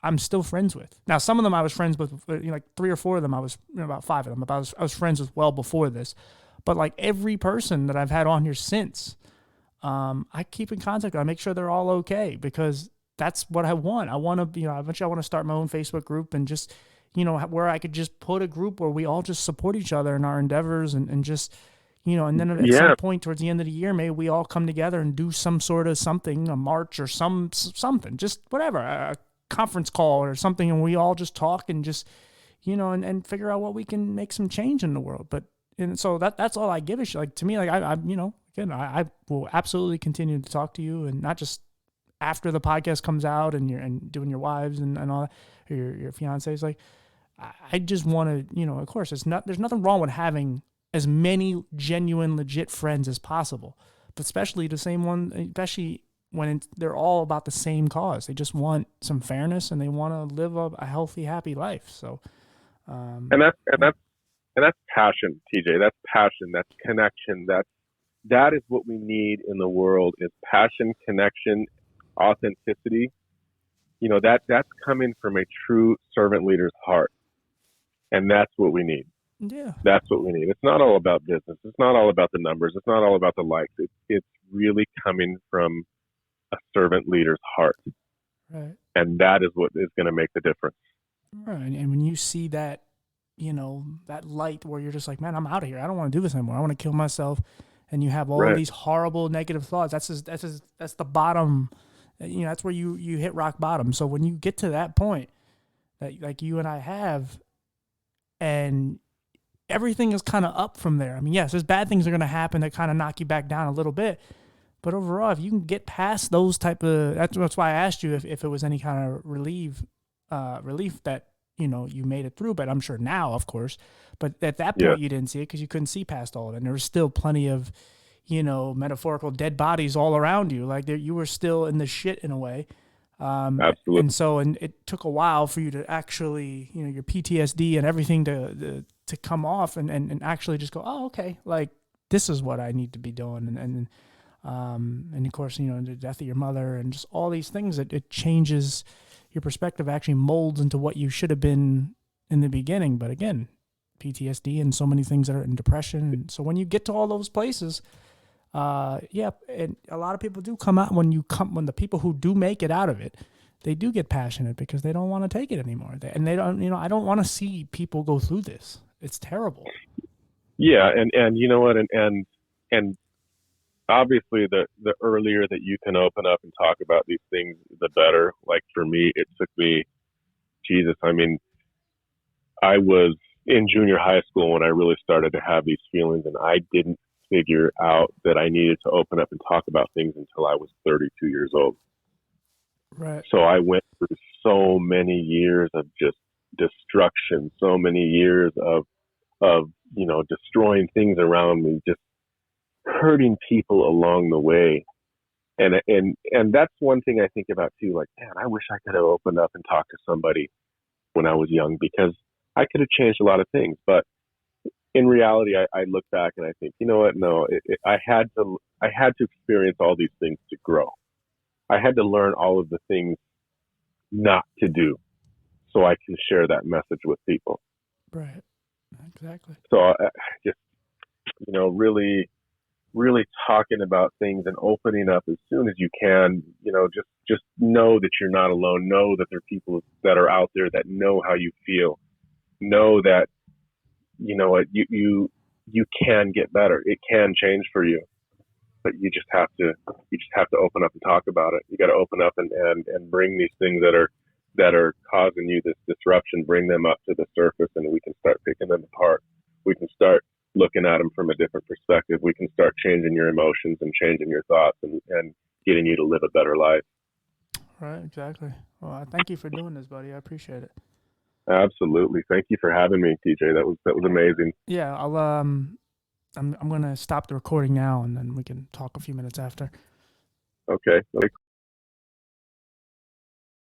I'm still friends with. Now, some of them I was friends with, like 3 or 4 of them, I was, about 5 of them, I was friends with well before this. But like every person that I've had on here since, I keep in contact. I make sure they're all okay, because that's what I want. I want to, eventually I want to start my own Facebook group and just, where I could just put a group where we all just support each other in our endeavors and just, and then at some point towards the end of the year, maybe we all come together and do some sort of something, a march or something, just whatever, a conference call or something. And we all just talk and just, and figure out what we can make some change in the world. And so that's all I give a shit. Like to me, like again, I will absolutely continue to talk to you, and not just after the podcast comes out and you're doing your wives and all that, or your fiancés. Like I just want to, of course, there's nothing wrong with having as many genuine, legit friends as possible, but especially the same one, especially when they're all about the same cause. They just want some fairness and they want to live a healthy, happy life. So, and that's passion, TJ. That's passion. That's connection. That is what we need in the world, is passion, connection, authenticity. That's coming from a true servant leader's heart. And that's what we need. Yeah. That's what we need. It's not all about business. It's not all about the numbers. It's not all about the likes. It's really coming from a servant leader's heart. Right. And that is what is going to make the difference. Right. And when you see that, that light where you're just like, man, I'm out of here. I don't want to do this anymore. I want to kill myself. And you have all of these horrible negative thoughts. That's the bottom. That's where you hit rock bottom. So when you get to that point that like you and I have, and everything is kind of up from there. I mean, yes, there's bad things that are going to happen that kind of knock you back down a little bit. But overall, if you can get past those type of, that's why I asked you if it was any kind of relief that you made it through. But I'm sure now, of course, but at that Yeah, point you didn't see it because you couldn't see past all of it. And there was still plenty of, metaphorical dead bodies all around you. Like you were still in the shit in a way. absolutely. And it took a while for you to actually, your PTSD and everything to come off and actually just go, oh, okay, like this is what I need to be doing. And of course, the death of your mother and just all these things, it changes your perspective, actually molds into what you should have been in the beginning. But again, PTSD and so many things that are in depression. And so when you get to all those places, yeah, and a lot of people do come out when the people who do make it out of it, they do get passionate because they don't want to take it anymore. And they don't, I don't want to see people go through this. It's terrible. Yeah, and you know what, and obviously the earlier that you can open up and talk about these things, the better. Like for me, it took me, Jesus, I mean, I was in junior high school when I really started to have these feelings, and I didn't figure out that I needed to open up and talk about things until I was 32 years old. Right. So I went through so many years of just destruction, so many years of destroying things around me, just hurting people along the way. And that's one thing I think about too. Like, man, I wish I could have opened up and talked to somebody when I was young, because I could have changed a lot of things. But in reality, I look back and I think, you know what? No, I had to experience all these things to grow. I had to learn all of the things not to do so I can share that message with people. Right. Exactly. So just, really, really talking about things and opening up as soon as you can, just know that you're not alone. Know that there are people that are out there that know how you feel. Know that, you can get better. It can change for you, but you just have to open up and talk about it. You got to open up and bring these things that are causing you this disruption, bring them up to the surface, and we can start picking them apart. We can start looking at them from a different perspective. We can start changing your emotions and changing your thoughts and getting you to live a better life. Right. Exactly. Well, I thank you for doing this, buddy. I appreciate it. Absolutely. Thank you for having me, TJ. That was amazing. Yeah. I'm gonna stop the recording now, and then we can talk a few minutes after. Okay.